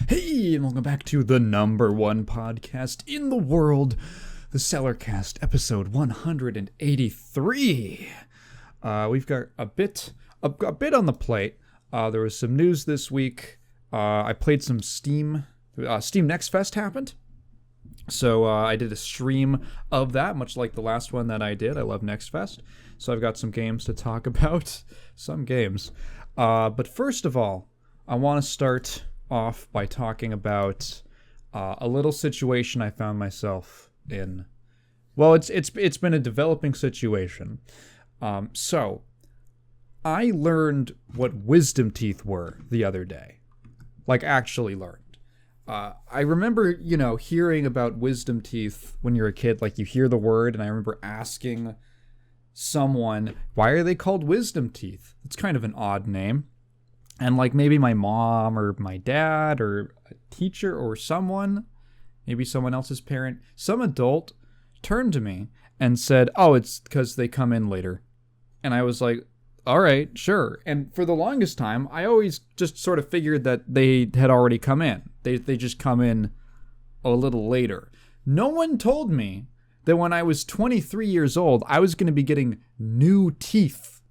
Hey, and welcome back to the number one podcast in the world, the Cellarcast, episode 183. We've got a bit on the plate. There was some news this week. I played some Steam. Steam Next Fest happened. So I did a stream of that, much like the last one that I did. I love Next Fest. So I've got some games to talk about. Some games. But first of all, I want to start off by talking about a little situation I found myself in. Well, it's been a developing situation. So I learned what wisdom teeth were the other day. Like, actually learned. I remember, hearing about wisdom teeth when you're a kid. Like, you hear the word, and I remember asking someone, why are they called wisdom teeth? It's kind of an odd name. And, like, maybe my mom or my dad or a teacher or someone, maybe someone else's parent, some adult turned to me and said, oh, it's because they come in later. And I was like, all right, sure. And for the longest time, I always just sort of figured that they had already come in. They just come in a little later. No one told me that when I was 23 years old, I was going to be getting new teeth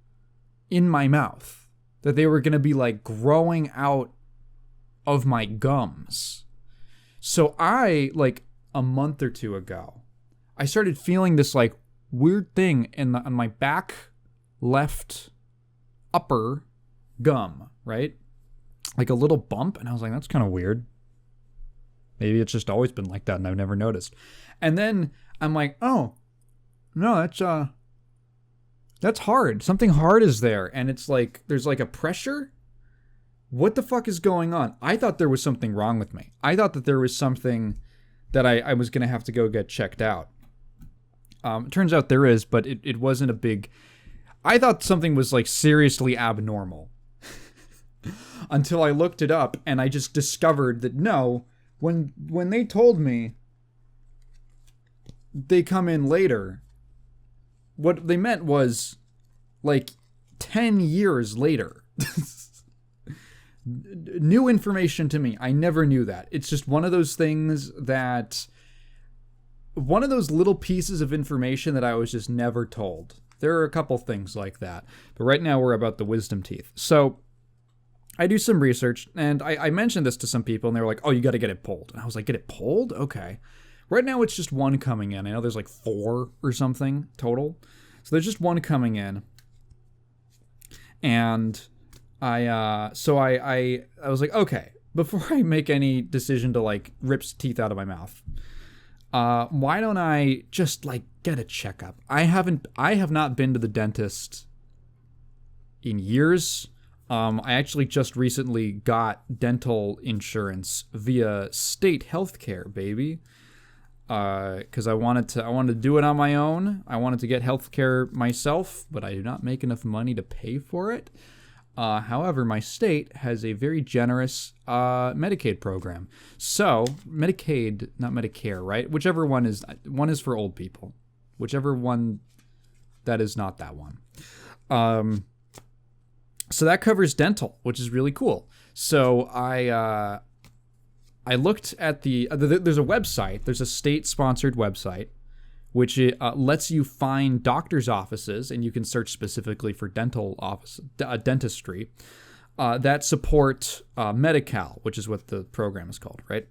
in my mouth. That they were going to be, like, growing out of my gums. So I, like, a month or two ago, I started feeling this, like, weird thing on my back left upper gum, right? Like a little bump. And I was like, that's kind of weird. Maybe it's just always been like that and I've never noticed. And then I'm like, oh, no, that's hard. Something hard is there. And it's like, there's like a pressure. What the fuck is going on? I thought there was something wrong with me. I thought that there was something that I was going to have to go get checked out. It turns out there is, but it wasn't a big... I thought something was like seriously abnormal. Until I looked it up and I just discovered that no, when they told me they come in later, what they meant was, like, 10 years later. New information to me. I never knew that. It's just one of those things that... One of those little pieces of information that I was just never told. There are a couple things like that. But right now we're about the wisdom teeth. So, I do some research, and I mentioned this to some people, and they were like, oh, you gotta get it pulled. And I was like, get it pulled? Okay. Right now, it's just one coming in. I know there's like 4 or something total. So there's just one coming in. And I was like, okay, before I make any decision to like rip teeth out of my mouth, why don't I just like get a checkup? I have not been to the dentist in years. I actually just recently got dental insurance via state healthcare, baby. Because I wanted to do it on my own. I wanted to get healthcare myself, but I do not make enough money to pay for it. However, my state has a very generous Medicaid program. So, Medicaid, not Medicare, right? Whichever one is for old people. Whichever one, that is not that one. So that covers dental, which is really cool. So I looked at there's a website, there's a state-sponsored website, which lets you find doctor's offices, and you can search specifically for dentistry, that support Medi-Cal, which is what the program is called, right?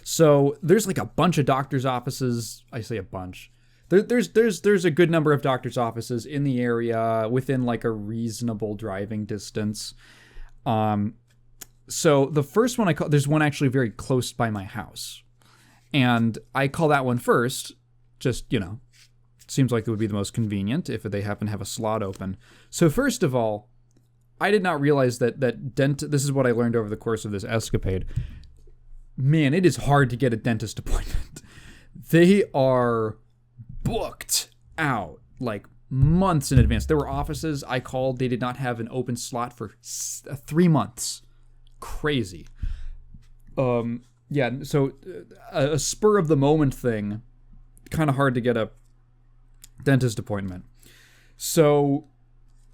So there's like a bunch of doctor's offices. I say a bunch. There's a good number of doctor's offices in the area within like a reasonable driving distance. So the first one there's one actually very close by my house. And I call that one first, just, seems like it would be the most convenient if they happen to have a slot open. So first of all, I did not realize that this is what I learned over the course of this escapade. Man, it is hard to get a dentist appointment. They are booked out like months in advance. There were offices I called, they did not have an open slot for 3 months. Crazy. Yeah, so a spur of the moment thing, kind of hard to get a dentist appointment. So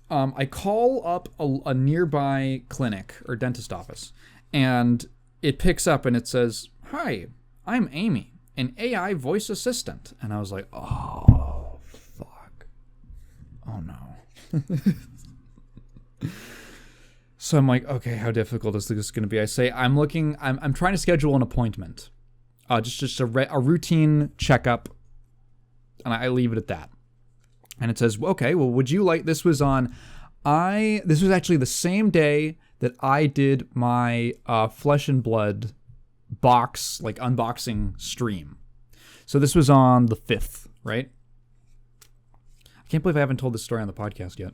I call up a nearby clinic or dentist office, and it picks up and it says, "Hi, I'm Amy, an AI voice assistant." And I was like, oh, fuck. Oh, no. So I'm like, okay, how difficult is this going to be? I say, I'm trying to schedule an appointment. Just a routine checkup. And I leave it at that. And it says, okay, well, would you like, this was actually the same day that I did my Flesh and Blood box, like unboxing stream. So this was on the 5th, right? I can't believe I haven't told this story on the podcast yet.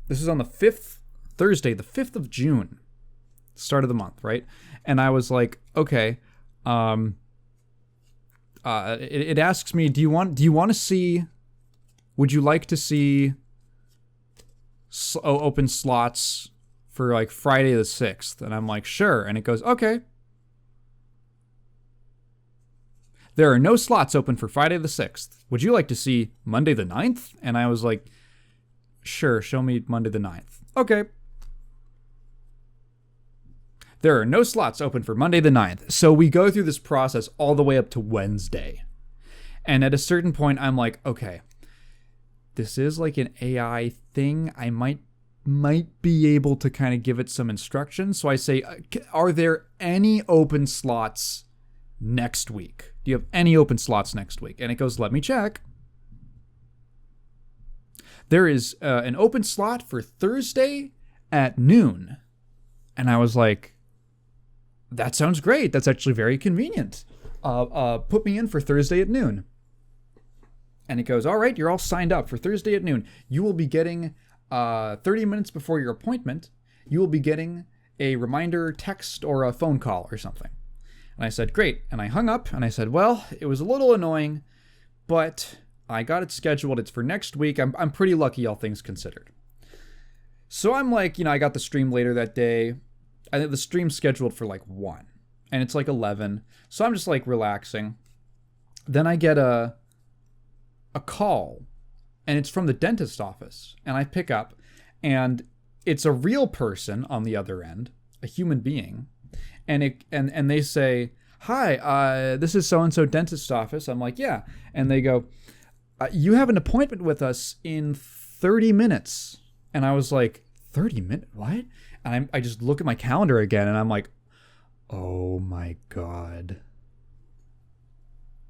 This is on the 5th, Thursday, the 5th of June, start of the month, right? And I was like, okay, it asks me, do you want to see, would you like to see open slots for like Friday the 6th? And I'm like, sure. And it goes, okay. There are no slots open for Friday the 6th. Would you like to see Monday the 9th? And I was like, sure, show me Monday the 9th. Okay. There are no slots open for Monday the 9th. So we go through this process all the way up to Wednesday. And at a certain point, I'm like, okay, this is like an AI thing. I might be able to kind of give it some instructions. So I say, are there any open slots next week? Do you have any open slots next week? And it goes, let me check. There is an open slot for Thursday at noon. And I was like, that sounds great. That's actually very convenient. Put me in for Thursday at noon. And it goes, all right, you're all signed up for Thursday at noon. You will be getting 30 minutes before your appointment, you will be getting a reminder text or a phone call or something. And I said, great. And I hung up and I said, well, it was a little annoying, but I got it scheduled. It's for next week. I'm pretty lucky, all things considered. So I'm like, I got the stream later that day. I think the stream's scheduled for like 1 and it's like 11. So I'm just like relaxing. Then I get a call and it's from the dentist office, and I pick up and it's a real person on the other end, a human being. And they say, hi, this is so-and-so dentist office. I'm like, yeah. And they go, you have an appointment with us in 30 minutes. And I was like, 30 minutes? What? And I just look at my calendar again and I'm like, oh my God.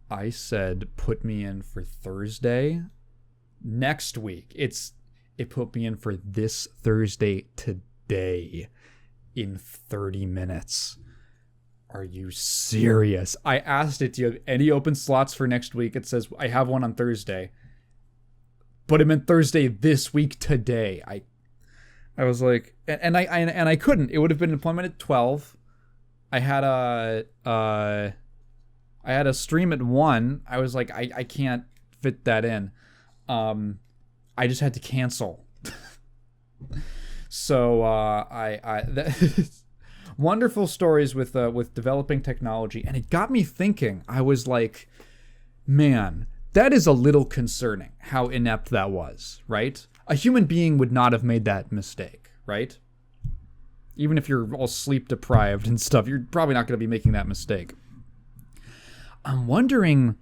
I said, put me in for Thursday next week. It put me in for this Thursday today in 30 minutes. Are you serious? I asked it, do you have any open slots for next week? It says, I have one on Thursday. But it meant Thursday this week today. I was like, and I couldn't. It would have been an appointment at 12. I had a stream at 1. I was like, I can't fit that in. I just had to cancel. So wonderful stories with developing technology, and it got me thinking. I was like, man, that is a little concerning how inept that was, right? A human being would not have made that mistake, right? Even if you're all sleep deprived and stuff, you're probably not going to be making that mistake. I'm wondering,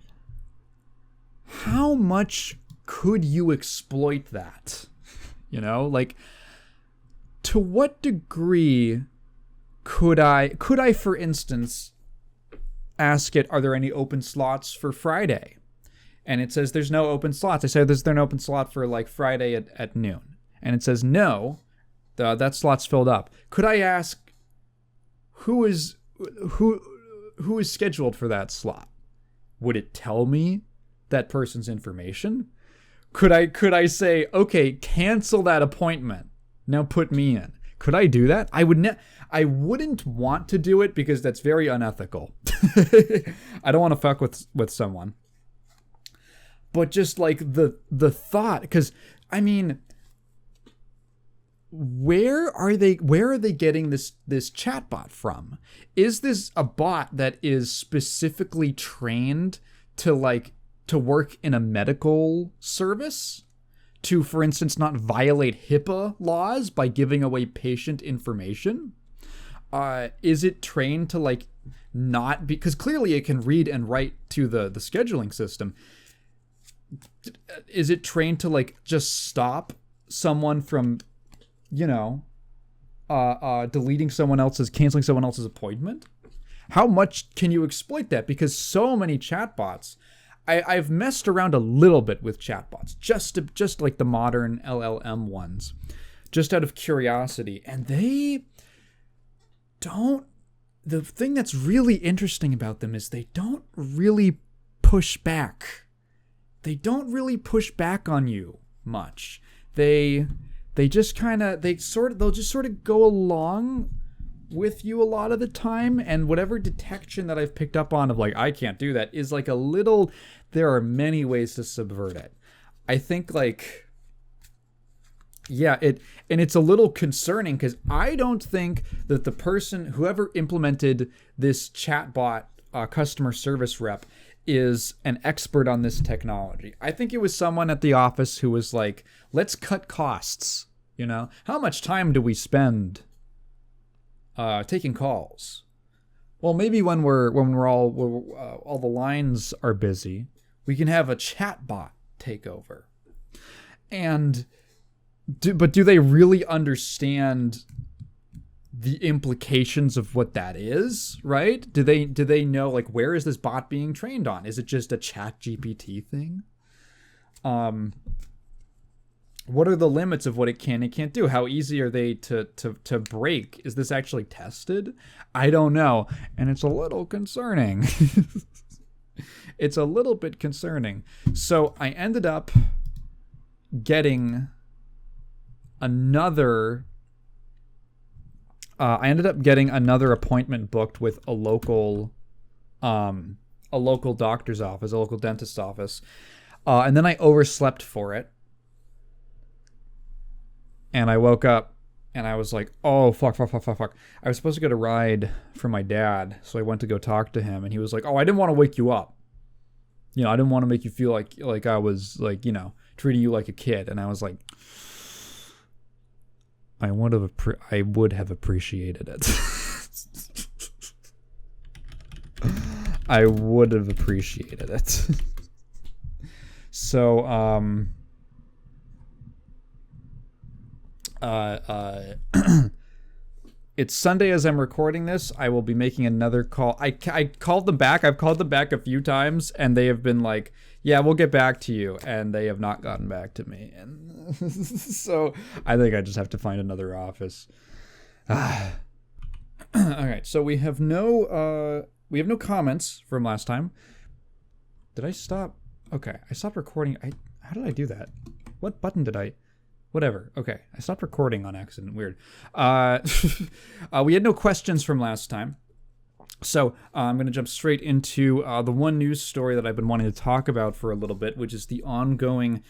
how much could you exploit that? Like, to what degree could I, for instance, ask it, are there any open slots for Friday? And it says there's no open slots. I say, is there an open slot for like Friday at noon? And it says no, that slot's filled up. Could I ask who is scheduled for that slot? Would it tell me that person's information? Could I say, okay, cancel that appointment, now put me in? Could I do that? I wouldn't want to do it because that's very unethical. I don't want to fuck with someone. But just like the thought, because I mean, where are they getting this chatbot from? Is this a bot that is specifically trained to work in a medical service? To, for instance, not violate HIPAA laws by giving away patient information? is it trained to like not, because clearly it can read and write to the scheduling system. Is it trained to like just stop someone from, deleting canceling someone else's appointment? How much can you exploit that? Because so many chatbots, I've messed around a little bit with chatbots, just like the modern LLM ones, just out of curiosity, and they don't. The thing that's really interesting about them is they don't really push back. They don't really push back on you much. They just kind of they'll just sort of go along with you a lot of the time, and whatever detection that I've picked up on of like I can't do that is like a little. There are many ways to subvert it. I think like, yeah, it's a little concerning because I don't think that whoever implemented this chatbot customer service rep is an expert on this technology. I think it was someone at the office who was like, let's cut costs. How much time do we spend taking calls? Well, maybe when we're all the lines are busy, we can have a chatbot take over. But do they really understand the implications of what that is, right? Do they know, like, where is this bot being trained on? Is it just a chat GPT thing? What are the limits of what it can and can't do? How easy are they to break? Is this actually tested? I don't know. And it's a little concerning. It's a little bit concerning. So I ended up getting another appointment booked with a local doctor's office, a local dentist's office. And then I overslept for it. And I woke up and I was like, oh, fuck. I was supposed to get a ride from my dad. So I went to go talk to him, and he was like, oh, I didn't want to wake you up. I didn't want to make you feel like I was like, treating you like a kid. And I was like, I would have appreciated it. I would have appreciated it. So, it's Sunday as I'm recording this. I will be making another call. I called them back. I've called them back a few times, and they have been like, yeah, we'll get back to you. And they have not gotten back to me. And so I think I just have to find another office. All right. So we have no comments from last time. Did I stop? Okay. I stopped recording. How did I do that? What button did I... Whatever. Okay. I stopped recording on accident. Weird. We had no questions from last time. So I'm going to jump straight into the one news story that I've been wanting to talk about for a little bit, which is the ongoing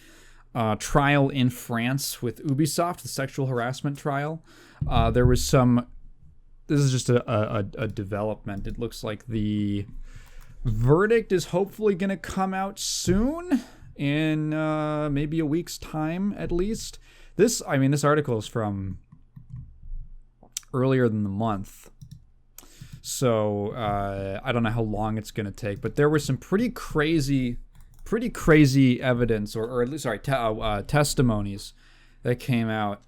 trial in France with Ubisoft, the sexual harassment trial. There was some... This is just a development. It looks like the verdict is hopefully going to come out soon, in maybe a week's time at least. This article is from earlier than the month, so I don't know how long it's going to take. But there was some pretty crazy evidence, or at least testimonies that came out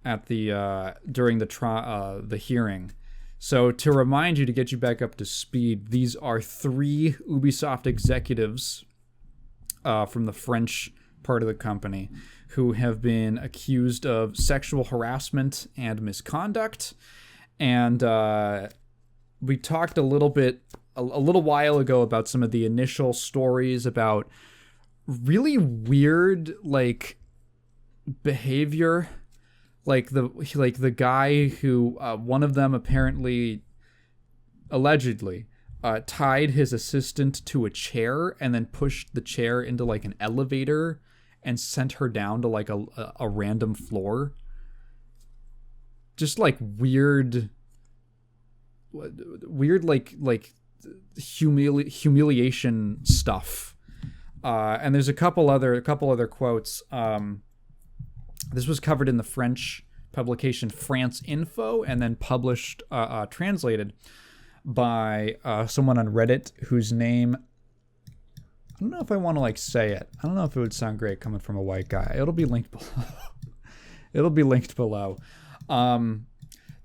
at the during the hearing. So to remind you, to get you back up to speed, these are 3 Ubisoft executives from the French part of the company who have been accused of sexual harassment and misconduct. And we talked a little while ago about some of the initial stories about really weird behavior, like the guy who one of them allegedly tied his assistant to a chair and then pushed the chair into an elevator and sent her down to a random floor. Just weird humiliation stuff. And there's a couple other quotes. This was covered in the French publication France Info, and then published, translated by someone on Reddit whose name, I don't know if I want to say it. I don't know if it would sound great coming from a white guy. It'll be linked below. It'll be linked below.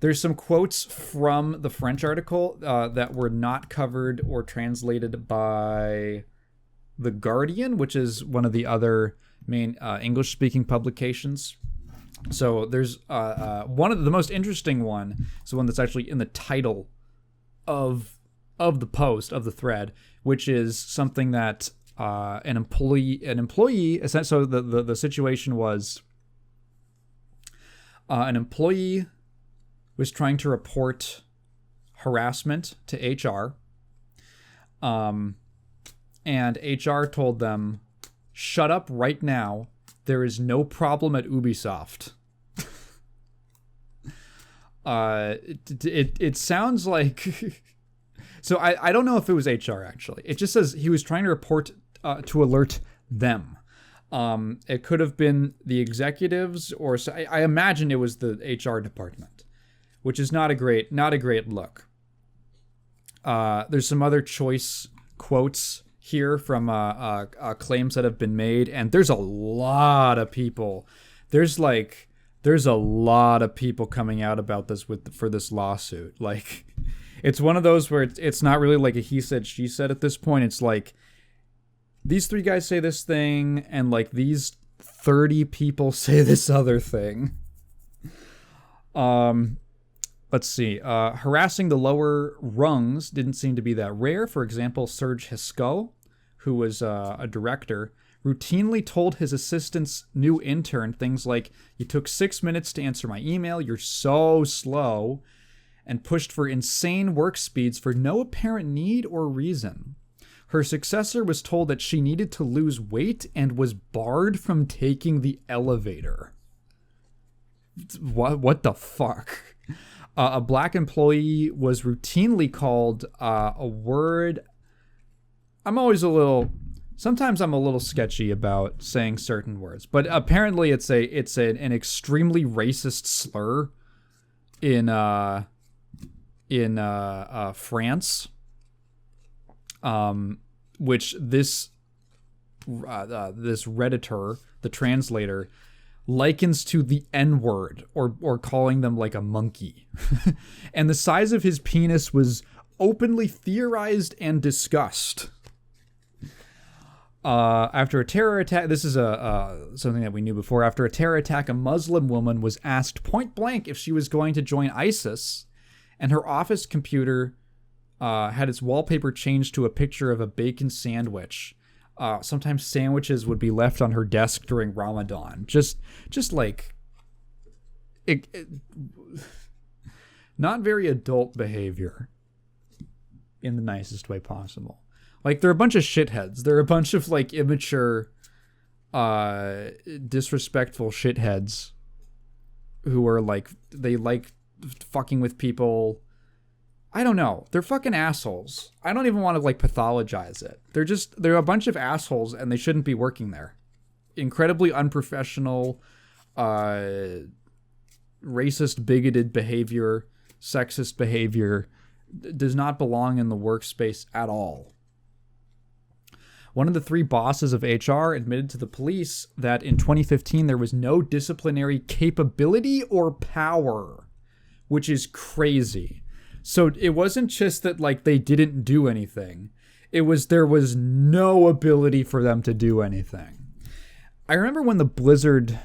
There's some quotes from the French article that were not covered or translated by The Guardian, which is one of the other main English-speaking publications. So there's one of the most interesting one is the one that's actually in the title of the post, of the thread, which is something that an employee. So the situation was an employee was trying to report harassment to HR, and HR told them, "Shut up right now. There is no problem at Ubisoft." It sounds like... So I don't know if it was HR, actually. It just says he was trying to report to alert them. It could have been the executives, or I imagine it was the HR department, which is not a great look. There's some other choice quotes here from claims that have been made, and there's a lot of people. There's a lot of people coming out about this for this lawsuit. It's one of those where it's not really like a he said, she said at this point. It's like, these 3 guys say this thing, and these 30 people say this other thing. Let's see. Harassing the lower rungs didn't seem to be that rare. For example, Serge Hisco, who was a director, routinely told his assistant's new intern things like, "You took 6 minutes to answer my email, you're so slow," and pushed for insane work speeds for no apparent need or reason. Her successor was told that she needed to lose weight and was barred from taking the elevator. What the fuck? A black employee was routinely called a word. Sometimes I'm a little sketchy about saying certain words, but apparently it's an extremely racist slur in France, which this Redditor, the translator, likens to the N-word, or calling them like a monkey. And the size of his penis was openly theorized and discussed. After a terror attack, this is something that we knew before. After a terror attack, a Muslim woman was asked point blank if she was going to join ISIS, and her office computer had its wallpaper changed to a picture of a bacon sandwich. Sometimes sandwiches would be left on her desk during Ramadan. Just not very adult behavior in the nicest way possible. They're a bunch of shitheads. They're a bunch of immature, disrespectful shitheads who are they like fucking with people. I don't know. They're fucking assholes. I don't even want to pathologize it. They're a bunch of assholes, and they shouldn't be working there. Incredibly unprofessional, racist, bigoted behavior, sexist behavior does not belong in the workspace at all. One of the 3 bosses of HR admitted to the police that in 2015 there was no disciplinary capability or power, which is crazy. So it wasn't just that they didn't do anything. It was there was no ability for them to do anything. I remember when the Blizzard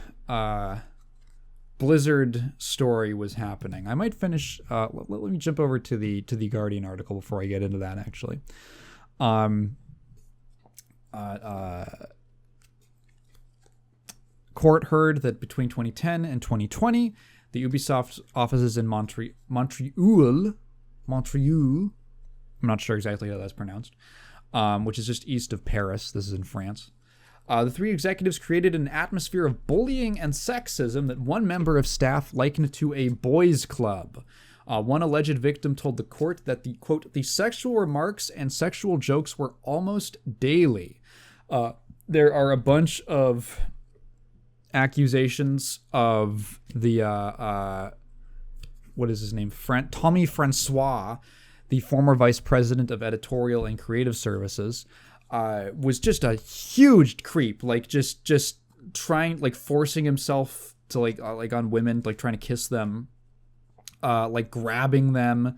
story was happening. I might finish. Let me jump over to the Guardian article before I get into that. Actually, court heard that between 2010 and 2020, the Ubisoft offices in Montreal, I'm not sure exactly how that's pronounced, which is just east of Paris. This is in France. The 3 executives created an atmosphere of bullying and sexism that one member of staff likened to a boys' club. One alleged victim told the court that the, quote, the sexual remarks and sexual jokes were almost daily. There are a bunch of accusations of the what is his name? Tommy Francois, the former vice president of editorial and creative services, was just a huge creep. Like just trying, like forcing himself to like on women, like trying to kiss them, like grabbing them,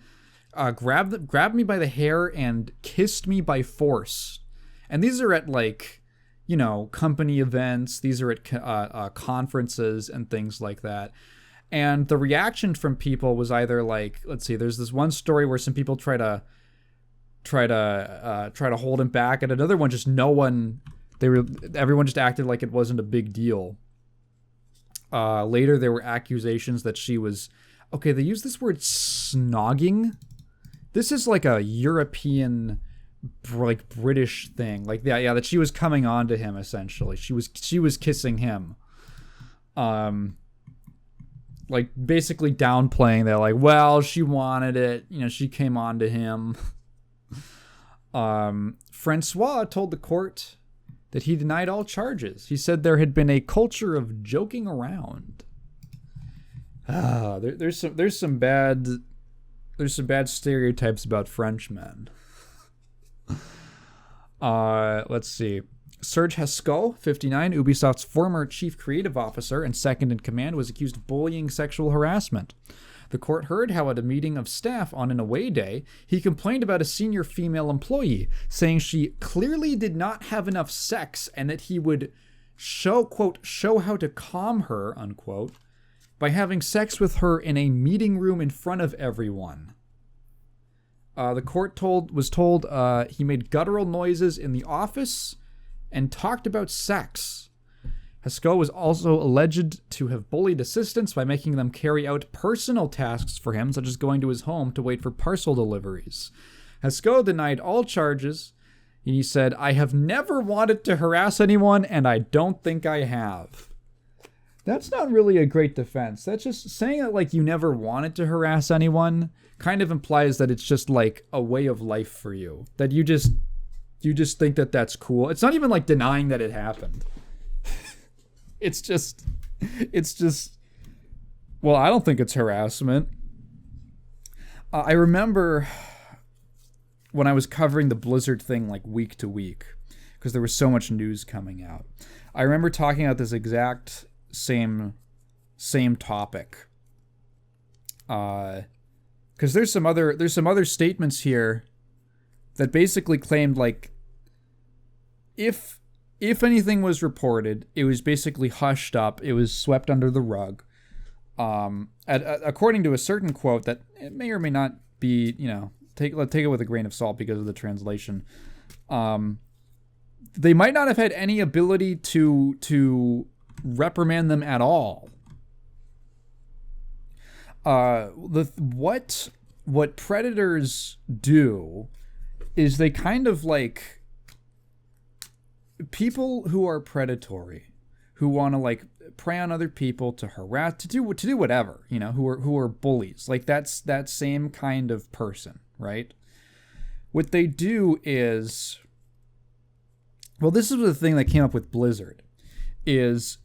grabbed me by the hair and kissed me by force. And these are at like, you know, company events. These are at conferences and things like that. And the reaction from people was either like, let's see, there's this one story where some people try to hold him back, and another one just everyone just acted like it wasn't a big deal. Later there were accusations that she was, okay, they use this word snogging. This is like a European, like British thing, like yeah, that she was coming on to him essentially. She was kissing him. Like basically downplaying that, like, well, she wanted it, you know, she came on to him. Francois told the court that he denied all charges. He said there had been a culture of joking around. There's some bad stereotypes about Frenchmen. Let's see. Serge Hasco, 59, Ubisoft's former chief creative officer and second in command, was accused of bullying sexual harassment. The court heard how at a meeting of staff on an away day, he complained about a senior female employee, saying she clearly did not have enough sex and that he would show how to calm her, unquote, by having sex with her in a meeting room in front of everyone. The court was told he made guttural noises in the office and talked about sex. Hasco was also alleged to have bullied assistants by making them carry out personal tasks for him, such as going to his home to wait for parcel deliveries. Hasco denied all charges. He said, "I have never wanted to harass anyone, and I don't think I have." That's not really a great defense. That's just saying that, like, you never wanted to harass anyone kind of implies that it's just like a way of life for you. That you just think that that's cool. It's not even like denying that it happened. It's just, well, I don't think it's harassment. I remember when I was covering the Blizzard thing like week to week, because there was so much news coming out. I remember talking about this exact same topic. Because there's some other statements here that basically claimed, like, if anything was reported, it was basically hushed up. It was swept under the rug. According to a certain quote that it may or may not be, you know, take it with a grain of salt because of the translation. They might not have had any ability to reprimand them at all. What predators do is they kind of like people who are predatory, who want to like prey on other people, to harass, to do whatever, you know, who are bullies. Like that's that same kind of person, right? What they do is, well, this is the thing that came up with Blizzard, is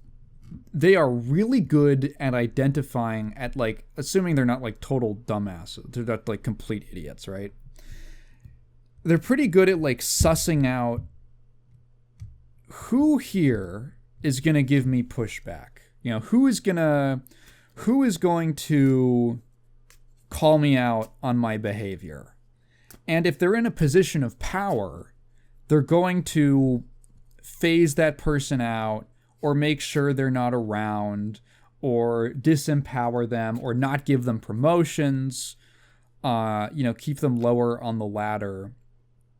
they are really good at identifying, at like, assuming they're not like total dumbasses, they're not like complete idiots, right? They're pretty good at like sussing out who here is going to give me pushback. You know, who is going to call me out on my behavior. And if they're in a position of power, they're going to phase that person out, or make sure they're not around, or disempower them, or not give them promotions, you know, keep them lower on the ladder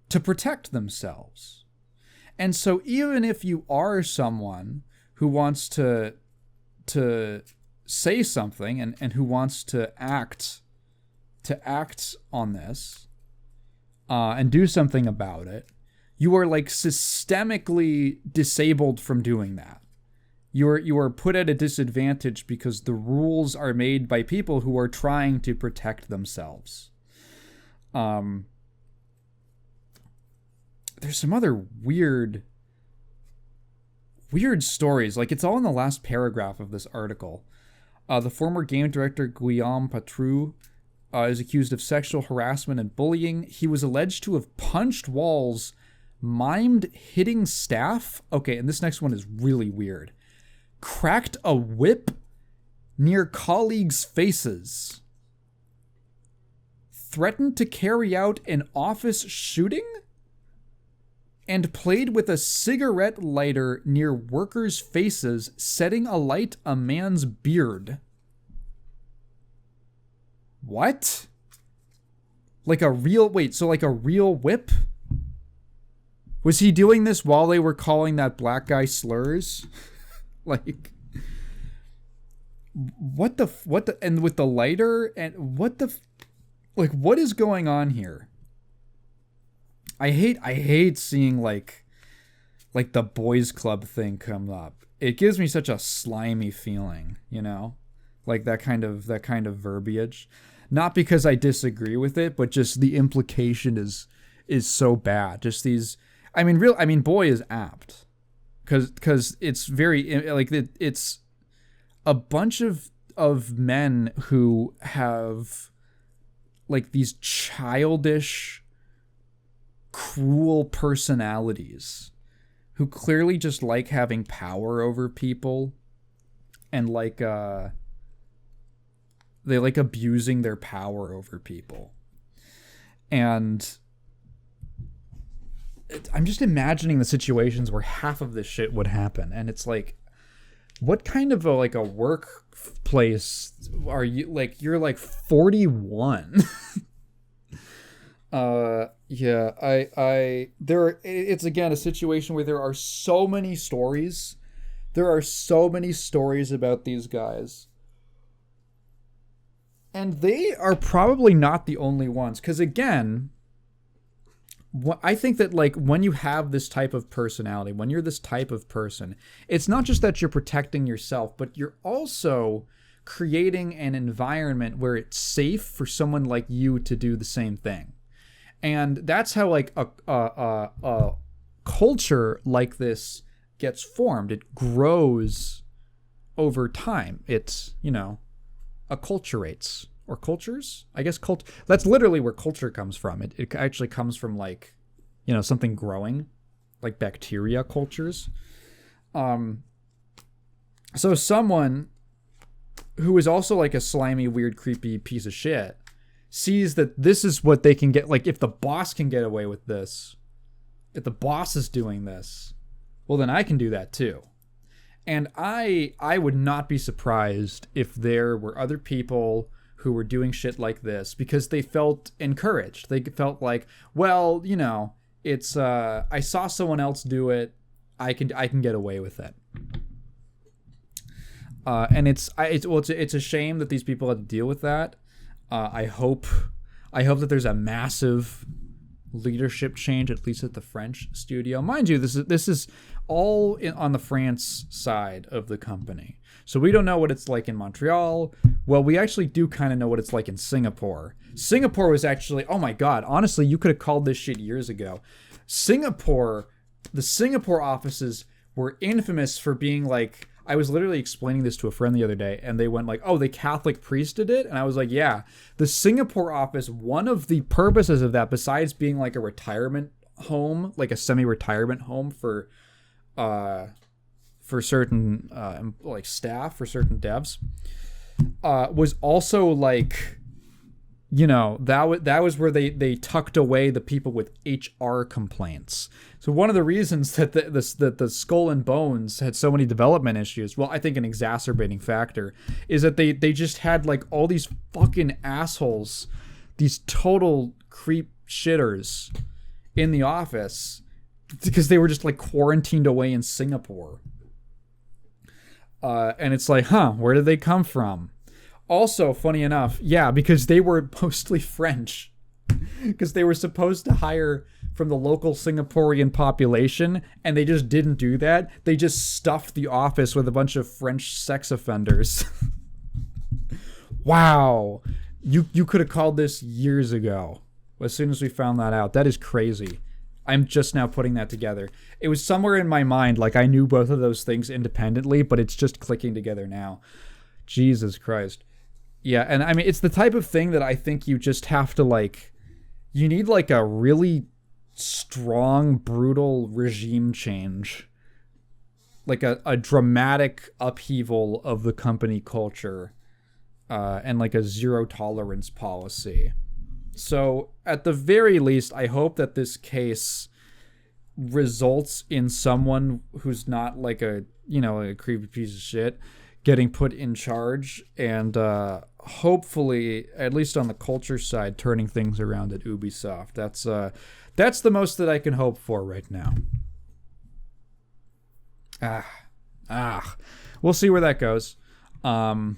to protect themselves. And so even if you are someone who wants to say something and who wants to act on this and do something about it, you are like systemically disabled from doing that. You are put at a disadvantage because the rules are made by people who are trying to protect themselves. There's some other weird weird stories. Like, it's all in the last paragraph of this article. The former game director Guillaume Patrou is accused of sexual harassment and bullying. He was alleged to have punched walls, mimed hitting staff. Okay, and this next one is really weird. Cracked a whip near colleagues' faces. Threatened to carry out an office shooting? And played with a cigarette lighter near workers' faces, setting alight a man's beard. What? Like a real... Wait, so like a real whip? Was he doing this while they were calling that black guy slurs? Like... What the... And with the lighter? And what the... Like, what is going on here? I hate seeing like the boys club thing come up. It gives me such a slimy feeling, you know? Like that kind of verbiage. Not because I disagree with it, but just the implication is so bad. Just these boy is apt. Cuz it's very like it's a bunch of men who have like these childish, cruel personalities who clearly just like having power over people and like they like abusing their power over people. And I'm just imagining the situations where half of this shit would happen, and it's like, what kind of a workplace are you? Like, you're like 41. It's again a situation where there are so many stories. There are so many stories about these guys. And they are probably not the only ones. Because again, I think that like when you have this type of personality, when you're this type of person, it's not just that you're protecting yourself, but you're also creating an environment where it's safe for someone like you to do the same thing. And that's how like a culture like this gets formed. It grows over time. It's, you know, acculturates. Or cultures? I guess that's literally where culture comes from. It actually comes from like, you know, something growing, like bacteria cultures. So someone who is also like a slimy, weird, creepy piece of shit sees that this is what they can get. Like, if the boss can get away with this, if the boss is doing this, well, then I can do that too. And I would not be surprised if there were other people who were doing shit like this because they felt encouraged. They felt like, well, you know, it's I saw someone else do it, I can get away with it. And it's a shame that these people had to deal with that. I hope that there's a massive leadership change, at least at the French studio. Mind you, this is all on the France side of the company. So we don't know what it's like in Montreal. Well, we actually do kind of know what it's like in Singapore. Singapore was actually, oh my God, honestly, you could have called this shit years ago. The Singapore offices were infamous for being like, I was literally explaining this to a friend the other day, and they went like, oh, the Catholic priest did it? And I was like, yeah. The Singapore office, one of the purposes of that, besides being like a retirement home, like a semi-retirement home for certain like staff, for certain devs, was also like, you know, that was where they tucked away the people with HR complaints. So one of the reasons that the Skull and Bones had so many development issues, well, I think an exacerbating factor, is that they just had like all these fucking assholes, these total creep shitters in the office because they were just like quarantined away in Singapore. And it's like, where did they come from? Also, funny enough, yeah, because they were mostly French. Because they were supposed to hire from the local Singaporean population, and they just didn't do that. They just stuffed the office with a bunch of French sex offenders. Wow. You could have called this years ago, as soon as we found that out. That is crazy. I'm just now putting that together. It was somewhere in my mind, like I knew both of those things independently, but it's just clicking together now. Jesus Christ. Yeah, and I mean, it's the type of thing that I think you just have to, like, you need, like, a really strong, brutal regime change. Like a dramatic upheaval of the company culture, and, like, a zero tolerance policy. So, at the very least, I hope that this case results in someone who's not, like, a creepy piece of shit getting put in charge, and hopefully, at least on the culture side, turning things around at Ubisoft. That's the most that I can hope for right now. We'll see where that goes. I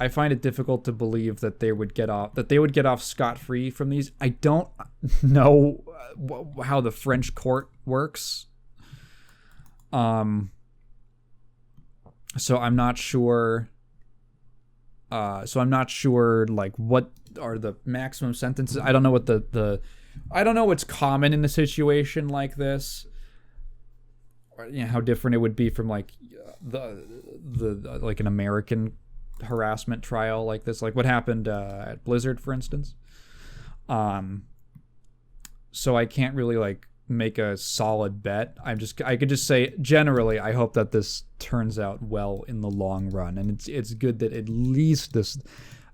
find it difficult to believe that they would get off scot-free from these. I don't know how the French court works. So I'm not sure. Like, what are the maximum sentences. I don't know what I don't know what's common in a situation like this. Or, how different it would be from, like, the like an American harassment trial like this, like what happened at Blizzard, for instance. So I can't really, like, make a solid bet. I could just say generally I hope that this turns out well in the long run, and it's good that at least this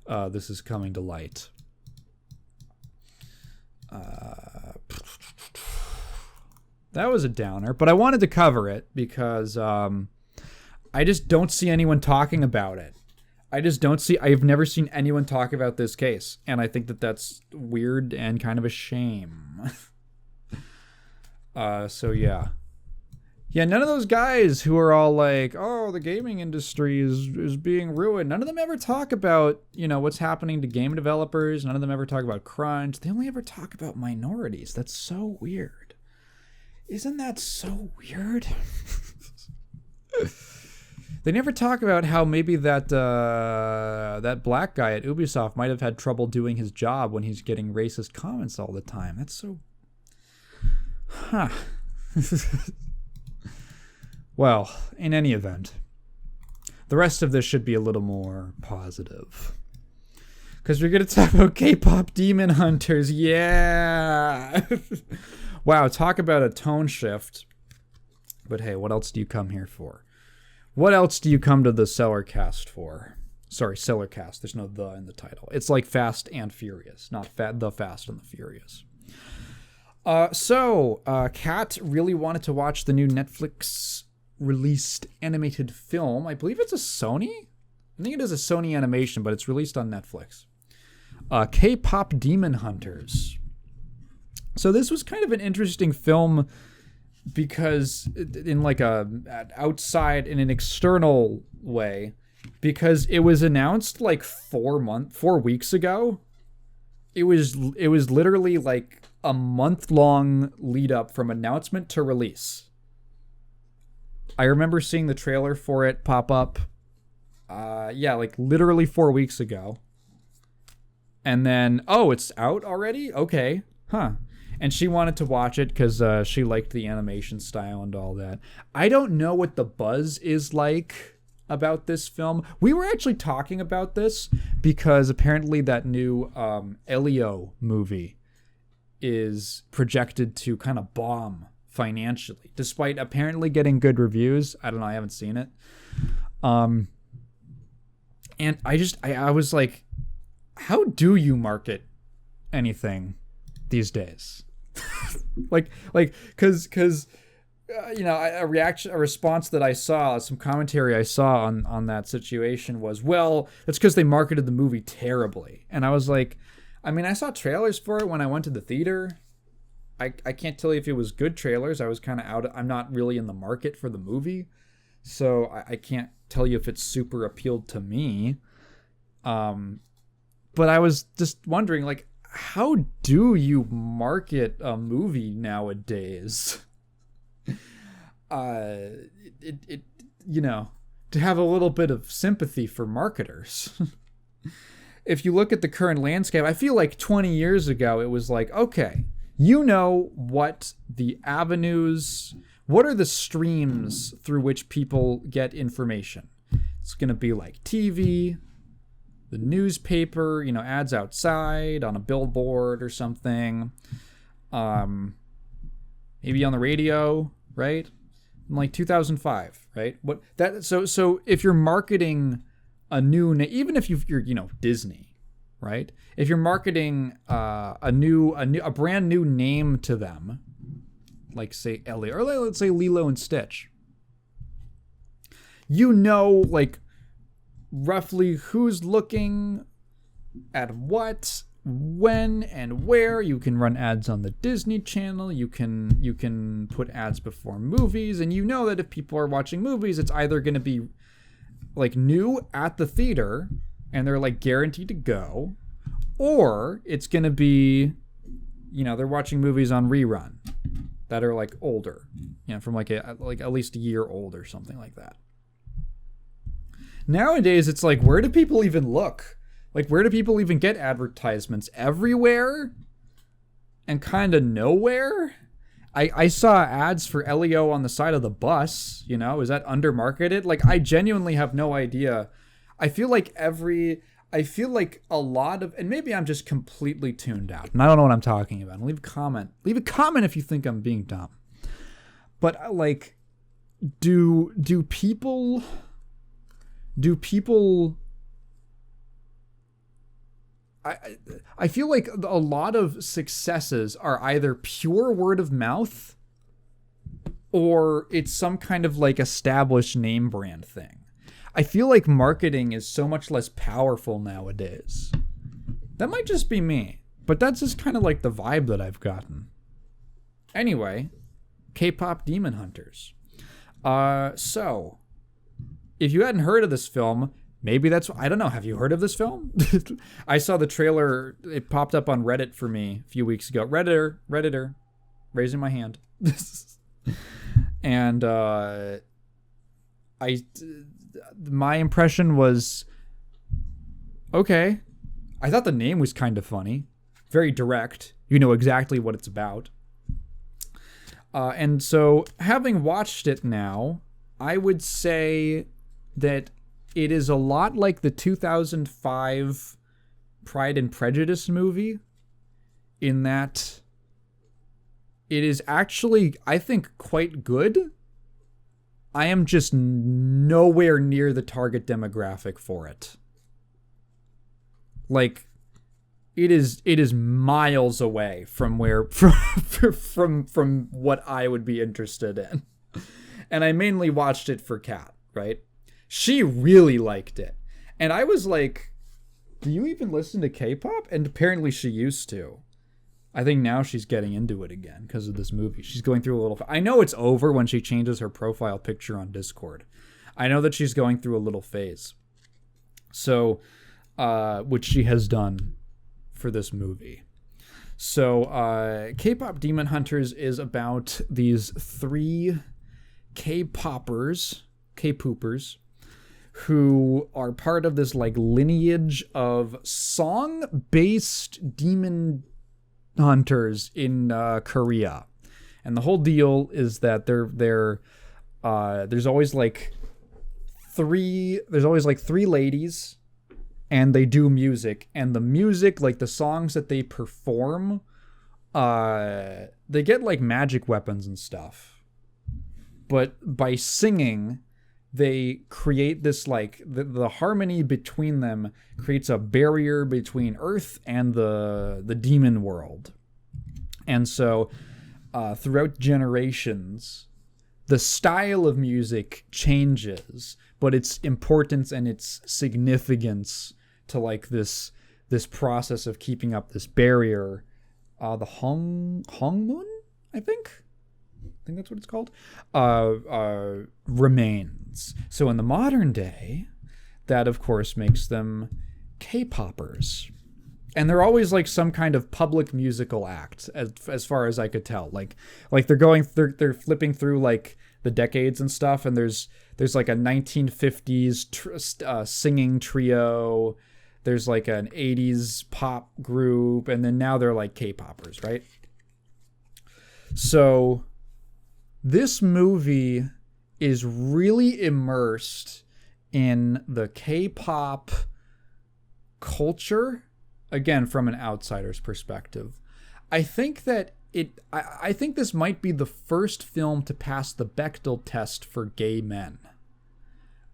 is coming to light. That was a downer, but I wanted to cover it because I just don't see anyone talking about it. I've never seen anyone talk about this case, and I think that that's weird and kind of a shame. So yeah. Yeah, none of those guys who are all like, oh, the gaming industry is being ruined, none of them ever talk about, what's happening to game developers. None of them ever talk about crunch. They only ever talk about minorities. That's so weird. Isn't that so weird? They never talk about how maybe that black guy at Ubisoft might have had trouble doing his job when he's getting racist comments all the time. That's so... Huh. Well, in any event, the rest of this should be a little more positive. Because we're going to talk about K-Pop Demon Hunters. Yeah! Wow, talk about a tone shift. But hey, what else do you come here for? What else do you come to the Cellarcast for? Sorry, Cellarcast. There's no "the" in the title. It's like Fast and Furious, not The Fast and the Furious. So, Kat really wanted to watch the new Netflix-released animated film. I believe it's a Sony? I think it is a Sony animation, but it's released on Netflix. K-Pop Demon Hunters. So this was kind of an interesting film because in like in an external way, because it was announced like 4 weeks ago. It was literally like a month-long lead up from announcement to release. I remember seeing the trailer for it pop up. Like literally 4 weeks ago. And then, oh, it's out already? Okay. Huh. And she wanted to watch it because she liked the animation style and all that. I don't know what the buzz is like about this film. We were actually talking about this because apparently that new Elio movie is projected to kind of bomb financially, despite apparently getting good reviews. I don't know. I haven't seen it. And I was like, how do you market anything these days? Because a response that I saw, some commentary I saw on that situation was, well, it's because they marketed the movie terribly. And I was like, I mean, I saw trailers for it when I went to the theater. I can't tell you if it was good trailers. I was kind of out. I'm not really in the market for the movie, so I can't tell you if it super appealed to me. But I was just wondering, like, how do you market a movie nowadays? To have a little bit of sympathy for marketers. If you look at the current landscape, I feel like 20 years ago, it was like, okay, You know what the avenues, what are the streams through which people get information? It's going to be like TV, the newspaper, ads outside on a billboard or something. Maybe on the radio, right? In like 2005, right? So if you're marketing a new, even if you're Disney, right? If you're marketing a brand new name to them, like say Elliot, or let's say Lilo and Stitch, like roughly who's looking at what, when, and where. You can run ads on the Disney Channel. You can put ads before movies, and that if people are watching movies, it's either going to be like new at the theater and they're like guaranteed to go, or it's going to be they're watching movies on rerun that are like older, from like at least a year old or something like that. Nowadays, it's like, where do people even look? Like, where do people even get advertisements? Everywhere and kind of nowhere? I saw ads for Elio on the side of the bus, is that undermarketed? Like, I genuinely have no idea. I feel like a lot of, and maybe I'm just completely tuned out and I don't know what I'm talking about. Leave a comment if you think I'm being dumb. But like, do people I feel like a lot of successes are either pure word of mouth or it's some kind of like established name brand thing. I feel like marketing is so much less powerful nowadays. That might just be me, but that's just kind of like the vibe that I've gotten. Anyway, KPop Demon Hunters. So if you hadn't heard of this film, maybe that's, I don't know. Have you heard of this film? I saw the trailer. It popped up on Reddit for me a few weeks ago. Redditor, raising my hand. And my impression was, okay. I thought the name was kind of funny. Very direct. You know exactly what it's about. And so, having watched it now, I would say that it is a lot like the 2005 Pride and Prejudice movie, in that it is actually, I think, quite good. I am just nowhere near the target demographic for it. Like, it is miles away from from what I would be interested in. And I mainly watched it for Kat, right? She really liked it. And I was like, do you even listen to K-pop? And apparently she used to. I think now she's getting into it again because of this movie. She's going through a little... I know it's over when she changes her profile picture on Discord. I know that she's going through a little phase. So, which she has done for this movie. So, K-pop Demon Hunters is about these 3 K-poppers, K-poopers, who are part of this like lineage of song-based demon hunters in Korea. And the whole deal is that there's always like 3 ladies, and they do music, and the music, like the songs that they perform, they get like magic weapons and stuff. But by singing, they create this like the harmony between them creates a barrier between Earth and the demon world. And so throughout generations, the style of music changes, but its importance and its significance to like this process of keeping up this barrier, the Hongmun, I think that's what it's called, remains. So in the modern day, that of course makes them K-poppers. And they're always like some kind of public musical act, as far as I could tell. Like they're flipping through like the decades and stuff, and there's like a 1950s singing trio. There's like an 80s pop group, and then now they're like K-poppers, right? So this movie is really immersed in the K-pop culture, again, from an outsider's perspective. I think that I think this might be the first film to pass the Bechdel test for gay men.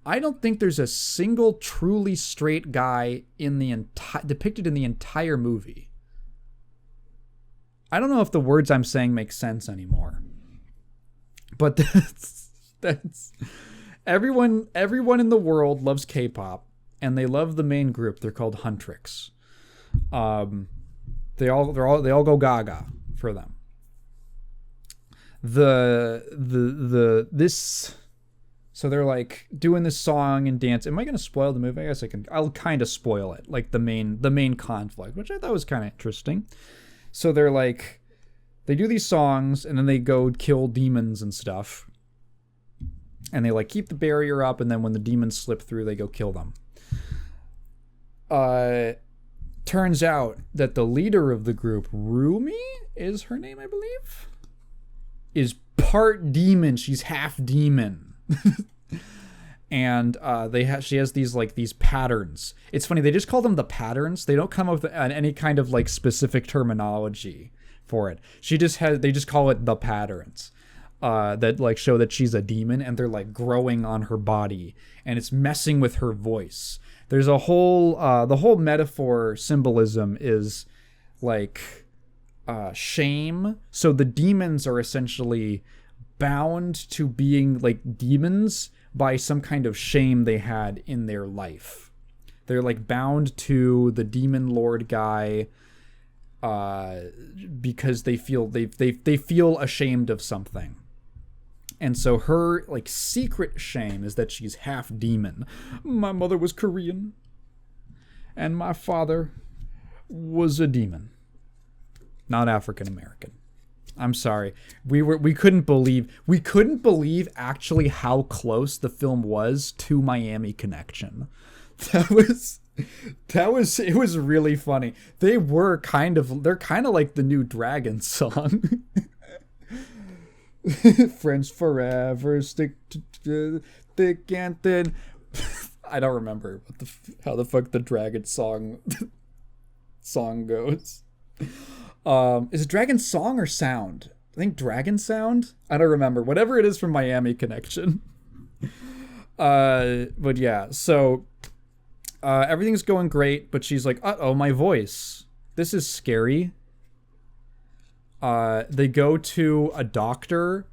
I don't think there's a single truly straight guy depicted in the entire movie. I don't know if the words I'm saying make sense anymore. But that's everyone in the world loves K-pop, and they love the main group. They're called Huntrix. They all go gaga for them. So they're like doing this song and dance. Am I gonna spoil the movie? I guess I'll kind of spoil it, like the main conflict, which I thought was kind of interesting. So they're like, they do these songs and then they go kill demons and stuff. And they like keep the barrier up, and then when the demons slip through, they go kill them. Turns out that the leader of the group, Rumi is her name, I believe, is part demon. She's half demon. And she has these patterns. It's funny, they just call them the patterns. They don't come up with any kind of like specific terminology for it. They just call it the patterns. That like show that she's a demon, and they're like growing on her body, and it's messing with her voice. There's a whole the whole metaphor symbolism is like shame. So the demons are essentially bound to being like demons by some kind of shame they had in their life. They're like bound to the demon lord guy because they feel they feel ashamed of something. And so her like secret shame is that she's half demon. My mother was Korean, and my father was a demon, not African American. I'm sorry. We couldn't believe actually how close the film was to Miami Connection. It was really funny. They're kind of like the new Dragon song. Friends forever, stick to thick and thin. I don't remember how the fuck the Dragon song goes. Is it Dragon Song or Sound? I think Dragon Sound? I don't remember. Whatever it is from Miami Connection. But yeah, so everything's going great, but she's like, uh-oh, my voice. This is scary. They go to a doctor.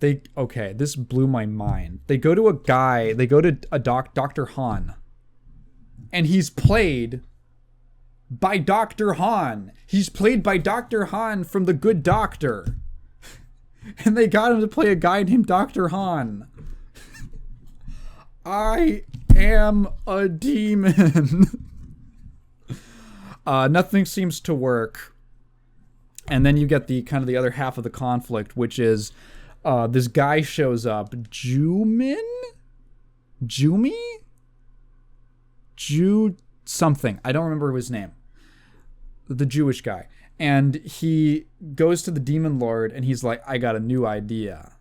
This blew my mind. They go to Dr. Han. And he's played by Dr. Han. He's played by Dr. Han from The Good Doctor. And they got him to play a guy named Dr. Han. I am a demon. Nothing seems to work. And then you get the kind of the other half of the conflict, which is this guy shows up, Jumi? Something. I don't remember his name. The Jewish guy. And he goes to the demon lord and he's like, I got a new idea.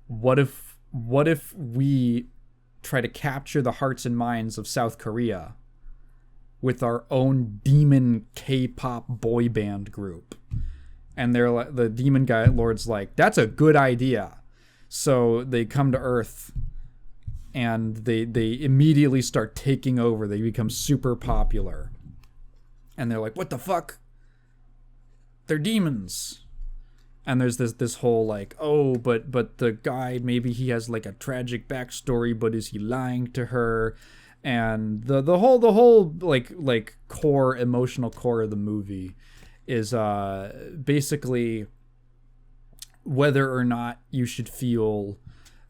What if we try to capture the hearts and minds of South Korea with our own demon K-pop boy band group? And they're like, the demon guy lord's like, that's a good idea. So they come to Earth and they immediately start taking over. They become super popular. And they're like, what the fuck? They're demons. And there's this whole like, oh, but the guy, maybe he has like a tragic backstory, but is he lying to her? And the whole like core, emotional core of the movie is basically whether or not you should feel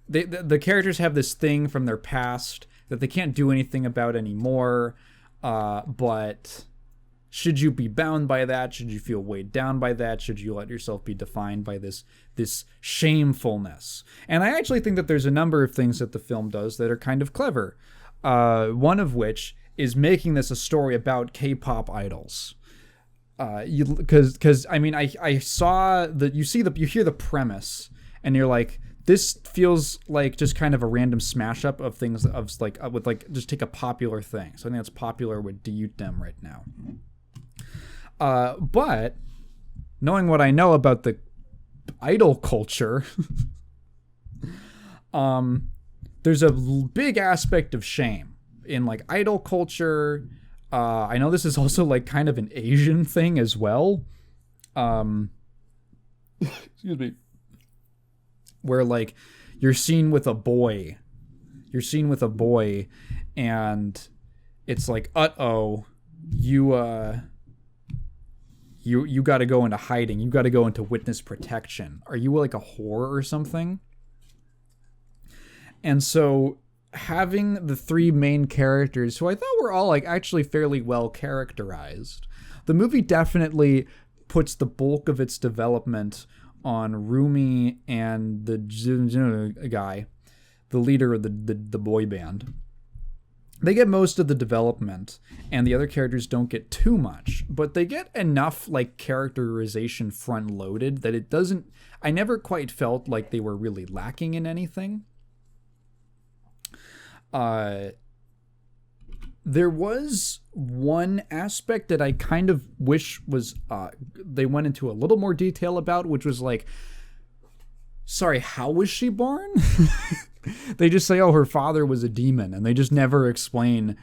the characters have this thing from their past that they can't do anything about anymore, but should you be bound by that? Should you feel weighed down by that? Should you let yourself be defined by this shamefulness? And I actually think that there's a number of things that the film does that are kind of clever. One of which is making this a story about K-pop idols. because I mean I saw that you hear the premise and you're like, this feels like just kind of a random smash up of things of like with like just take a popular thing. So I think that's popular with Dem right now. But knowing what I know about the idol culture, there's a big aspect of shame in like idol culture. I know this is also like kind of an Asian thing as well. Excuse me. Where like you're seen with a boy, and it's like, you got to go into hiding. You got to go into witness protection. Are you like a whore or something? And so having the three main characters, who I thought were all like actually fairly well characterized, the movie definitely puts the bulk of its development on Rumi and the guy, the leader of the boy band. They get most of the development, and the other characters don't get too much, but they get enough like characterization front loaded that it doesn't. I never quite felt like they were really lacking in anything. There was one aspect that I kind of wish was they went into a little more detail about, which was like, sorry, how was she born? They just say, oh, her father was a demon, and they just never explain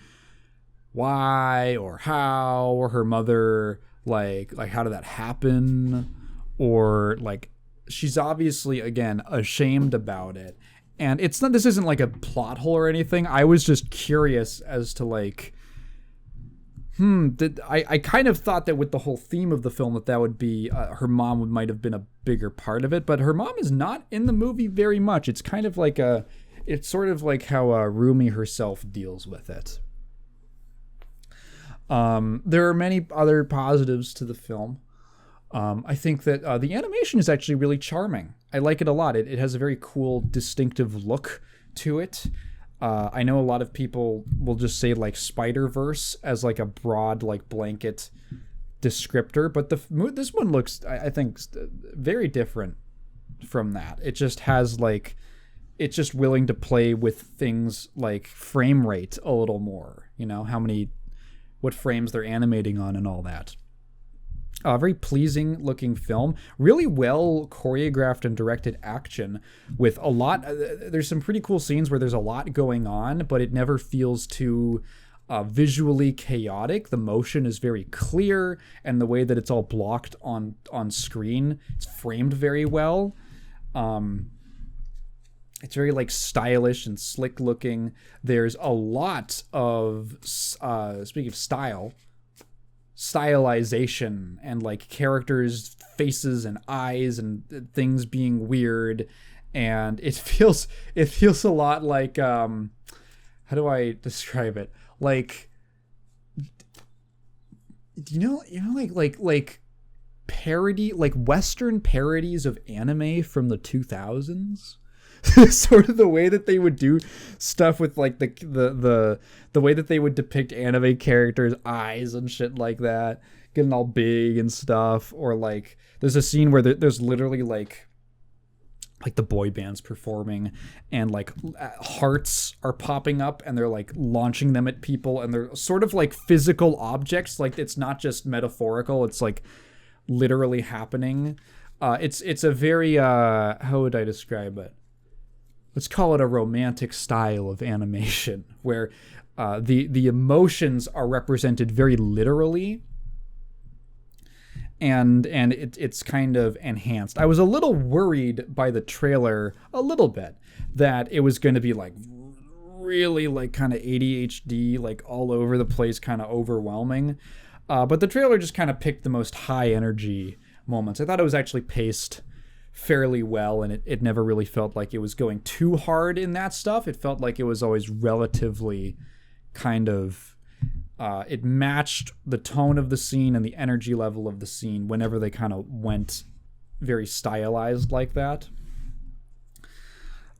why or how, or her mother, like how did that happen, or like she's obviously again ashamed about it. And it's not. This isn't like a plot hole or anything. I was just curious as to like, I kind of thought that with the whole theme of the film that would be her mom might have been a bigger part of it, but her mom is not in the movie very much. It's kind of like it's sort of like how Rumi herself deals with it. There are many other positives to the film. I think that the animation is actually really charming. I like it a lot. It has a very cool, distinctive look to it. I know a lot of people will just say like Spider-Verse as like a broad, like blanket descriptor, but this one looks, I think, very different from that. It just has like, it's just willing to play with things like frame rate a little more. You know, what frames they're animating on and all that. Very pleasing looking film, really well choreographed and directed action with a lot. There's some pretty cool scenes where there's a lot going on, but it never feels too visually chaotic. The motion is very clear, and the way that it's all blocked on screen, it's framed very well. It's very like stylish and slick looking. There's a lot of speaking of stylization and like characters' faces and eyes and things being weird, and it feels a lot like how do I describe it? Like, like parody, like Western parodies of anime from the 2000s. Sort of the way that they would do stuff with like the way that they would depict anime characters' eyes and shit like that, getting all big and stuff. Or like there's a scene where there's literally like the boy band's performing, and like hearts are popping up, and they're like launching them at people, and they're sort of like physical objects. Like it's not just metaphorical; it's like literally happening. It's a very how would I describe it? Let's call it a romantic style of animation, where the emotions are represented very literally, and it's kind of enhanced. I was a little worried by the trailer, a little bit, that it was going to be like really like kind of ADHD, like all over the place, kind of overwhelming. But the trailer just kind of picked the most high energy moments. I thought it was actually paced fairly well, and it never really felt like it was going too hard in that stuff. It felt like it was always relatively kind of it matched the tone of the scene and the energy level of the scene whenever they kind of went very stylized like that.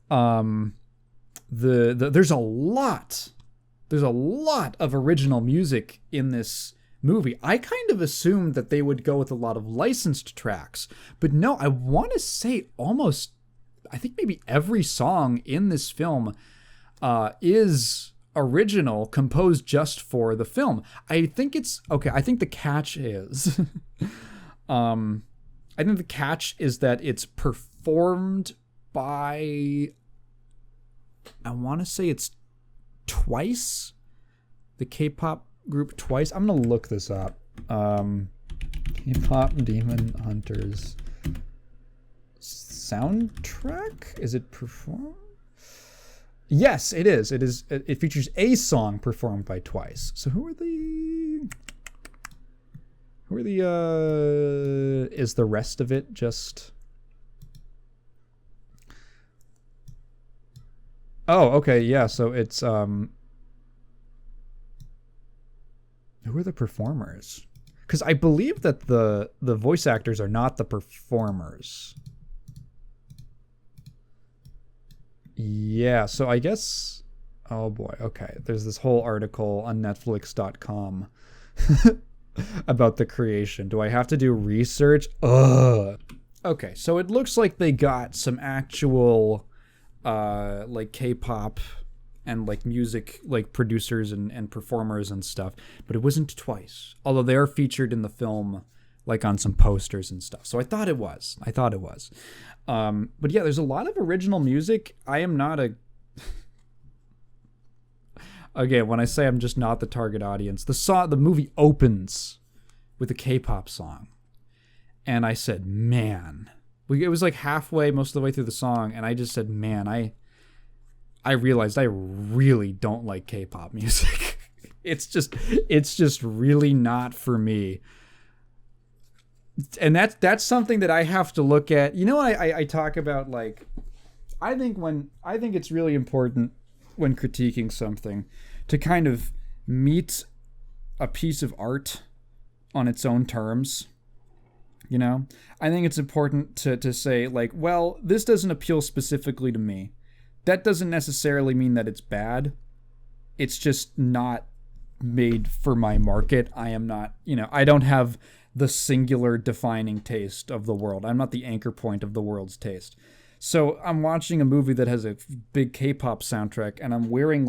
There's a lot of original music in this movie. I kind of assumed that they would go with a lot of licensed tracks, but no, I want to say almost, I think maybe every song in this film is original, composed just for the film. I think it's okay. I think the catch is, I think the catch is that it's performed by, I want to say it's Twice, the K-pop group Twice. I'm gonna look this up. K-pop Demon Hunters soundtrack. Is it performed? Yes, it is. It is. It features a song performed by Twice. So who are the? Is the rest of it just? Oh, okay, yeah. So it's who are the performers? Because I believe that the voice actors are not the performers. Yeah, so I guess, oh boy, okay. There's this whole article on Netflix.com about the creation. Do I have to do research? Ugh. Okay, so it looks like they got some actual like K-pop and like music like producers and performers and stuff, but it wasn't Twice, although they are featured in the film like on some posters and stuff. So I thought it was. But yeah, there's a lot of original music. I am not a again, when I say I'm just not the target audience, the movie opens with a K-pop song, and I said, man, it was like halfway, most of the way through the song, and I just said, man, I realized I really don't like K-pop music. It's just really not for me. And that's something that I have to look at. You know, I talk about, like, I think it's really important when critiquing something to kind of meet a piece of art on its own terms. You know, I think it's important to say, like, well, this doesn't appeal specifically to me. That doesn't necessarily mean that it's bad. It's just not made for my market. I am not, you know, I don't have the singular defining taste of the world. I'm not the anchor point of the world's taste. So I'm watching a movie that has a big K-pop soundtrack, and I'm wearing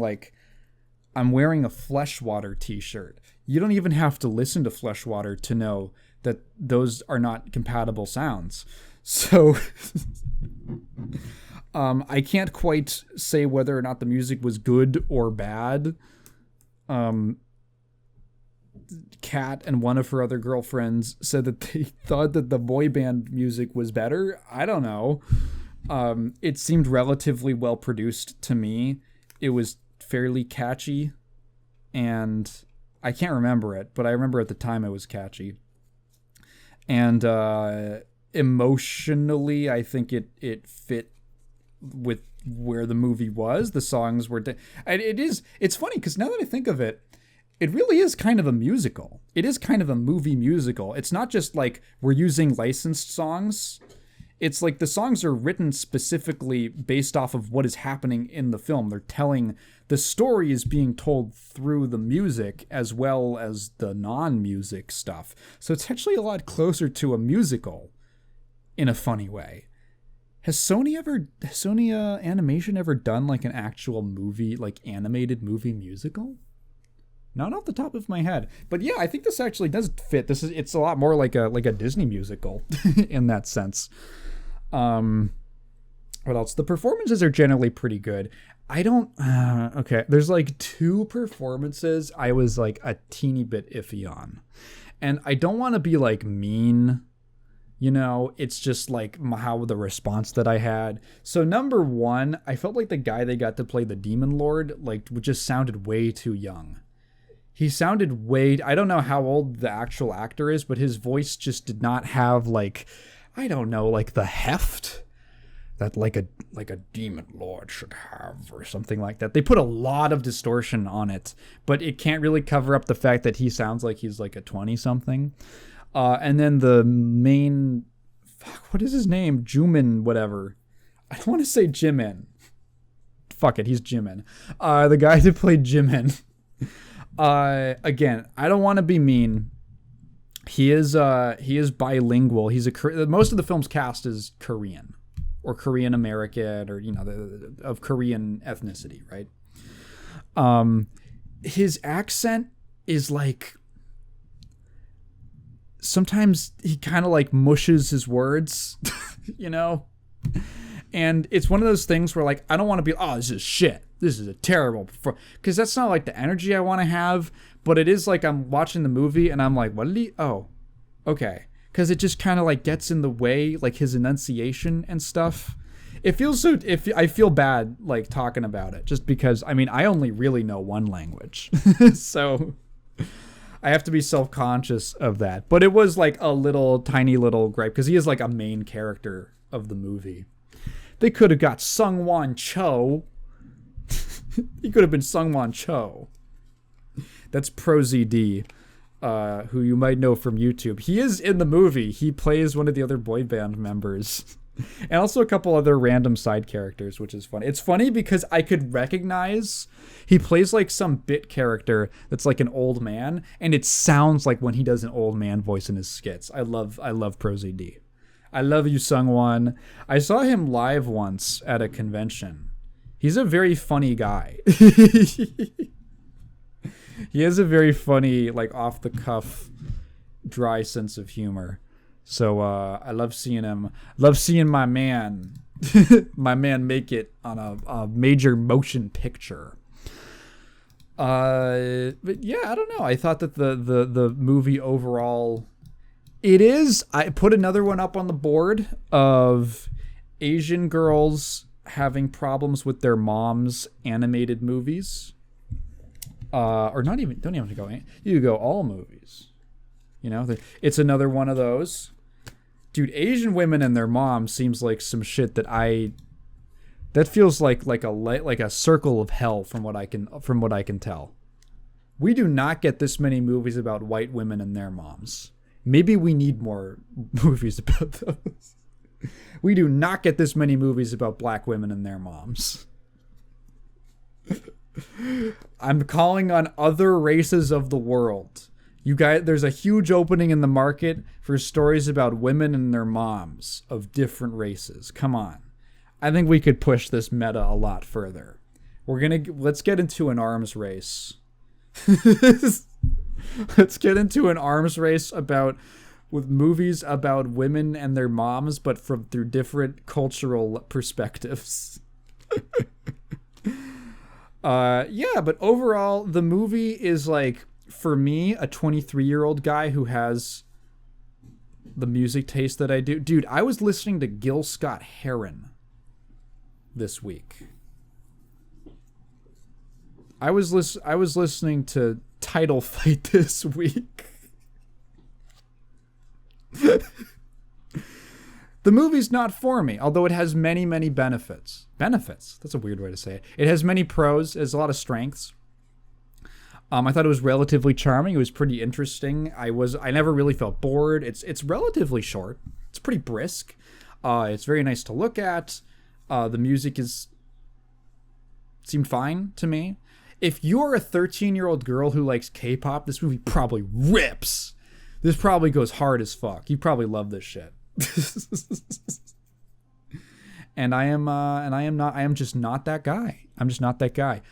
a Fleshwater t-shirt. You don't even have to listen to Fleshwater to know that those are not compatible sounds. So I can't quite say whether or not the music was good or bad. Kat and one of her other girlfriends said that they thought that the boy band music was better. I don't know. It seemed relatively well produced to me. It was fairly catchy, and I can't remember it, but I remember at the time it was catchy. And emotionally, I think it fit with where the movie was. The songs were... It's funny, because now that I think of it, it really is kind of a musical. It is kind of a movie musical. It's not just like we're using licensed songs. It's like the songs are written specifically based off of what is happening in the film. They're telling... The story is being told through the music as well as the non-music stuff. So it's actually a lot closer to a musical in a funny way. Has Sony Animation ever done like an actual movie, like animated movie musical? Not off the top of my head. But yeah, I think this actually does fit. It's a lot more like a Disney musical in that sense. What else? The performances are generally pretty good. Okay, there's like two performances I was like a teeny bit iffy on. And I don't want to be like mean, you know, it's just like how the response that I had. So number one, I felt like the guy they got to play the Demon Lord, like, just sounded way too young. He sounded I don't know how old the actual actor is, but his voice just did not have like, I don't know, like the heft that like a Demon Lord should have, or something like that. They put a lot of distortion on it, but it can't really cover up the fact that he sounds like he's like a 20-something. And then the main, what is his name? Jumin, whatever. I don't want to say Jimin. Fuck it, he's Jimin. The guy that played Jimin. Again, I don't want to be mean. He is bilingual. Most of the film's cast is Korean or Korean American, or of Korean ethnicity, right? His accent is like, sometimes he kind of like mushes his words, and it's one of those things where like I don't want to be, oh, this is shit, this is a terrible, because that's not like the energy I want to have. But it is like I'm watching the movie and I'm like, what did he? Oh, okay. Because it just kind of like gets in the way, like his enunciation and stuff. It feels so. I feel bad like talking about it, just because I only really know one language, so I have to be self-conscious of that. But it was like a tiny little gripe, because he is like a main character of the movie. They could have got Sungwon Cho. He could have been Sungwon Cho. That's ProZD, who you might know from YouTube. He is in the movie. He plays one of the other boy band members. And also a couple other random side characters, which is funny. It's funny because I could recognize he plays like some bit character that's like an old man, and it sounds like when he does an old man voice in his skits. I love ProZD. I love you, Sungwon. I saw him live once at a convention. He's a very funny guy. He has a very funny, like, off-the-cuff, dry sense of humor. So I love seeing him. Love seeing my man make it on a major motion picture. But yeah, I don't know. I thought that the movie overall, it is. I put another one up on the board of Asian girls having problems with their moms' animated movies. Or not even, don't even have to go, you go all movies. It's another one of those. Dude, Asian women and their moms seems like some shit that feels like a circle of hell from what I can tell. We do not get this many movies about white women and their moms. Maybe we need more movies about those. We do not get this many movies about black women and their moms. I'm calling on other races of the world. You guys, there's a huge opening in the market for stories about women and their moms of different races. Come on. I think we could push this meta a lot further. Let's get into an arms race. Let's get into an arms race with movies about women and their moms, but through different cultural perspectives. Yeah, but overall, the movie is like, for me, a 23-year-old guy who has the music taste that I do. Dude, I was listening to Gil Scott-Heron this week. I was listening to Title Fight this week. The movie's not for me, although it has many, many benefits. Benefits? That's a weird way to say it. It has many pros. It has a lot of strengths. I thought it was relatively charming. It was pretty interesting. I never really felt bored. It's relatively short. It's pretty brisk. It's very nice to look at. The music seemed fine to me. If you're a 13-year-old girl who likes K-pop, this movie probably rips. This probably goes hard as fuck. You probably love this shit. And I am just not that guy. I'm just not that guy.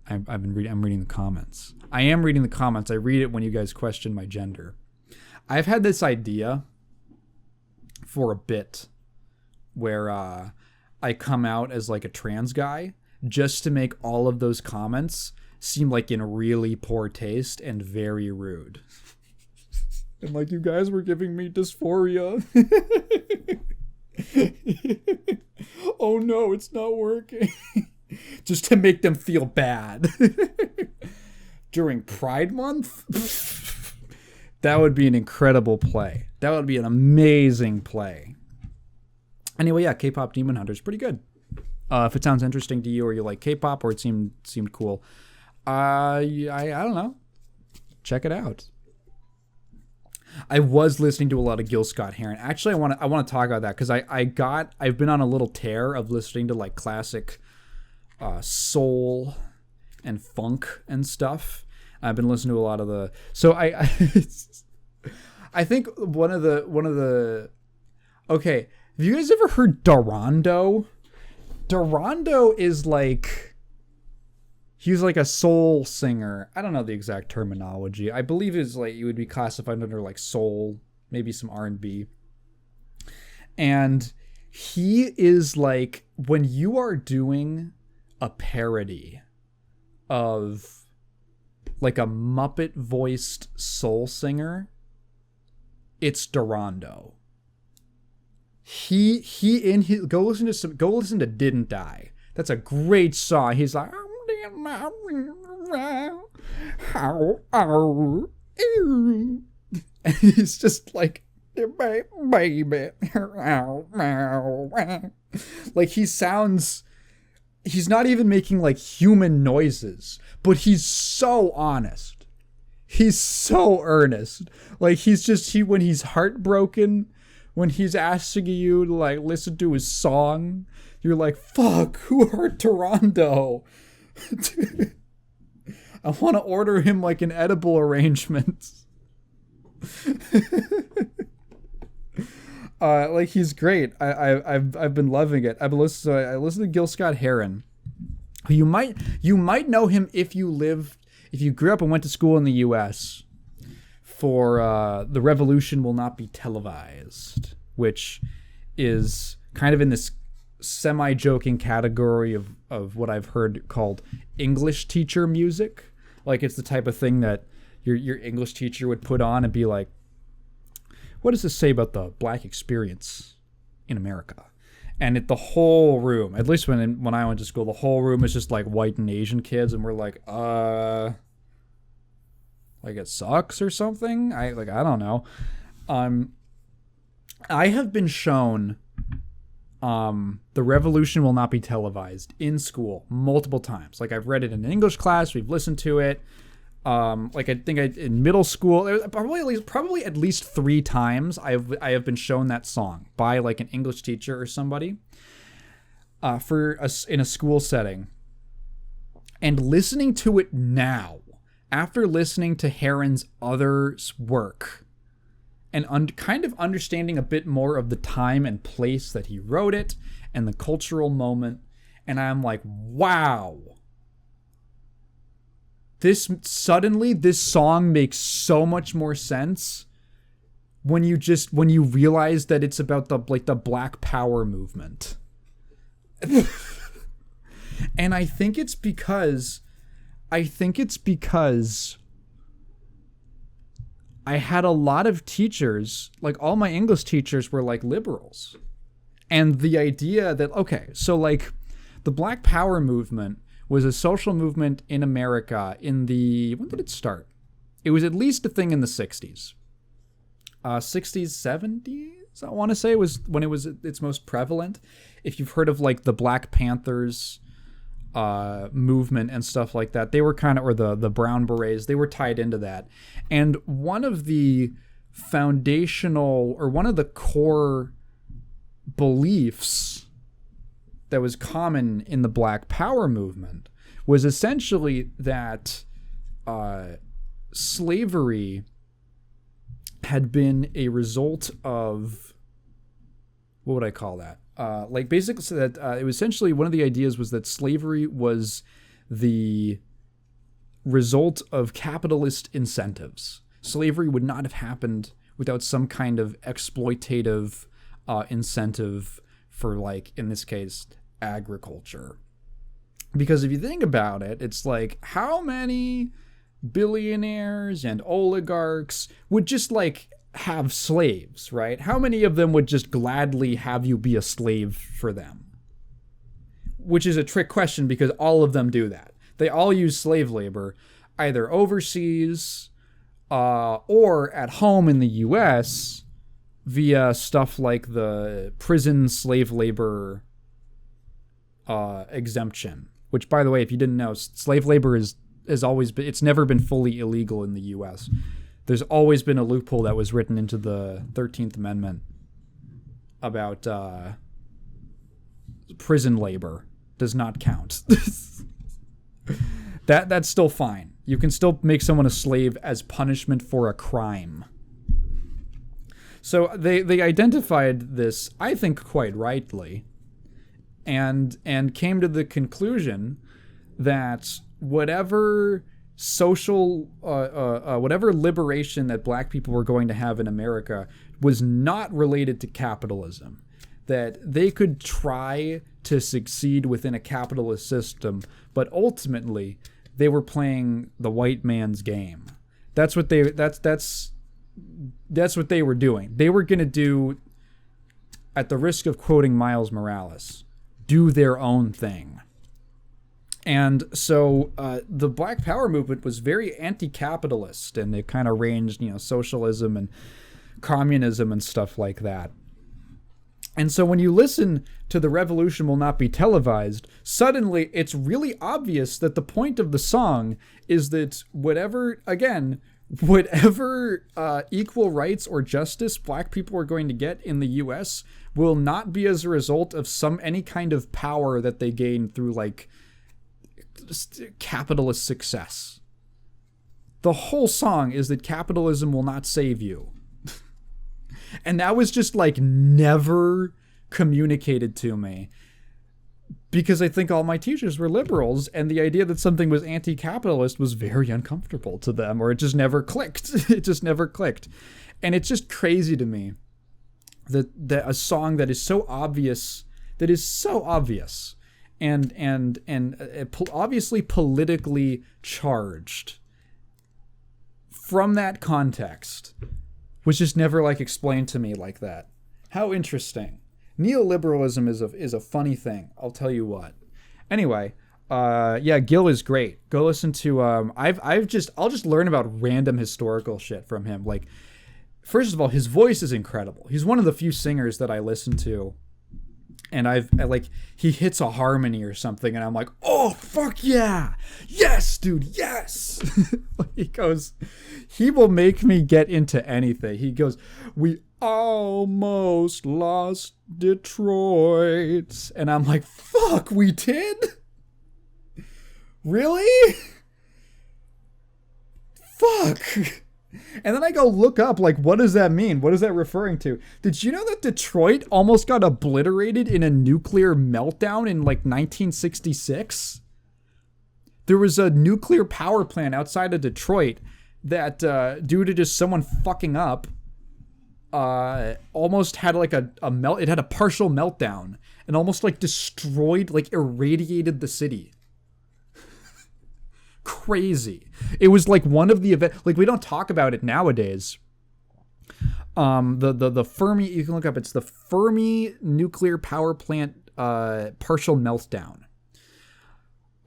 I'm reading the comments. I am reading the comments. I read it when you guys question my gender. I've had this idea for a bit where I come out as like a trans guy just to make all of those comments seem like in really poor taste and very rude. And like, you guys were giving me dysphoria. Oh no, it's not working. Just to make them feel bad. During Pride Month? That would be an incredible play. That would be an amazing play. Anyway, yeah, K-Pop Demon Hunters, pretty good. If it sounds interesting to you, or you like K-pop, or it seemed cool, I don't know. Check it out. I was listening to a lot of Gil Scott-Heron. Actually, I want to talk about that because I've been on a little tear of listening to like classic soul and funk and stuff. I've been listening to a lot of the. So I think one of the. Okay, have you guys ever heard Durando? Durando is like. He's like a soul singer. I don't know the exact terminology. I believe it's like you would be classified under like soul, maybe some R&B. And he is like, when you are doing a parody of like a Muppet voiced soul singer, it's Durando. Go listen to Didn't Die. That's a great song. He's like, and he's just like, baby, like he's not even making like human noises, but he's so honest. He's so earnest. Like when he's heartbroken, when he's asking you to like listen to his song, you're like, fuck, who hurt Durando? I want to order him like an edible arrangement. Like he's great. I've been loving it. I listened to Gil Scott Heron, who you might know him if you grew up and went to school in the U.S. for The Revolution Will Not Be Televised, which is kind of in this semi-joking category of what I've heard called English teacher music. Like it's the type of thing that your English teacher would put on and be like, what does this say about the black experience in America? And the whole room, at least when I went to school, the whole room is just like white and Asian kids, and we're like, like it sucks or something. I don't know. I have been shown The Revolution Will Not Be Televised in school multiple times. Like I've read it in English class, we've listened to it. Like I think in middle school, probably at least 3 times I have been shown that song by like an English teacher or somebody, in a school setting. And listening to it now, after listening to Heron's other work, and kind of understanding a bit more of the time and place that he wrote it and the cultural moment, and I'm like, wow. This song makes so much more sense when you realize that it's about the Black Power movement. And I think it's because I had a lot of teachers, like all my English teachers were like liberals. And the idea that, okay, so like the Black Power movement was a social movement in America when did it start? It was at least a thing in the 60s. 60s, 70s, I want to say, was when it was its most prevalent. If you've heard of like the Black Panthers movement and stuff like that, they were kind of, or the Brown Berets, they were tied into that. And one of the foundational, or one of the core beliefs that was common in the Black Power movement was essentially that slavery had been a result of, what would I call that? Like basically, so that it was essentially, one of the ideas was that slavery was the result of capitalist incentives. Slavery would not have happened without some kind of exploitative incentive for, like, in this case, agriculture. Because if you think about it, it's like, how many billionaires and oligarchs would just like have slaves, right? How many of them would just gladly have you be a slave for them? Which is a trick question, because all of them do that. They all use slave labor, either overseas or at home in the US via stuff like the prison slave labor exemption. Which, by the way, if you didn't know, slave labor has always been, it's never been fully illegal in the US. There's always been a loophole that was written into the 13th Amendment about prison labor does not count. That's still fine. You can still make someone a slave as punishment for a crime. So they identified this, I think quite rightly, and came to the conclusion that whatever whatever liberation that black people were going to have in America was not related to capitalism. That they could try to succeed within a capitalist system, but ultimately they were playing the white man's game. That's what they were doing. They were going to do, at the risk of quoting Miles Morales, do their own thing. And so the Black Power movement was very anti-capitalist, and it kind of ranged, socialism and communism and stuff like that. And so when you listen to The Revolution Will Not Be Televised, suddenly it's really obvious that the point of the song is that whatever equal rights or justice black people are going to get in the US will not be as a result of any kind of power that they gain through capitalist success. The whole song is that capitalism will not save you. And that was just never communicated to me, because I think all my teachers were liberals, and the idea that something was anti-capitalist was very uncomfortable to them, or it just never clicked. It just never clicked. And it's just crazy to me that a song that is so obvious, and obviously politically charged, from that context, was just never explained to me like that. How interesting. Neoliberalism is a funny thing, I'll tell you what. Anyway, Gil is great. Go listen to I'll just learn about random historical shit from him. First of all, his voice is incredible. He's one of the few singers that I listen to, and he hits a harmony or something, and I'm like, oh fuck yeah, yes dude, yes. He will make me get into anything. He goes, we almost lost Detroit, and I'm like, fuck, we did? Really? Fuck. And then I go look up, what does that mean? What is that referring to? Did you know that Detroit almost got obliterated in a nuclear meltdown in 1966? There was a nuclear power plant outside of Detroit that, due to just someone fucking up, almost had it had a partial meltdown and almost destroyed, irradiated the city. Crazy. It was one of the events, we don't talk about it nowadays. The Fermi, you can look up, it's the Fermi nuclear power plant partial meltdown.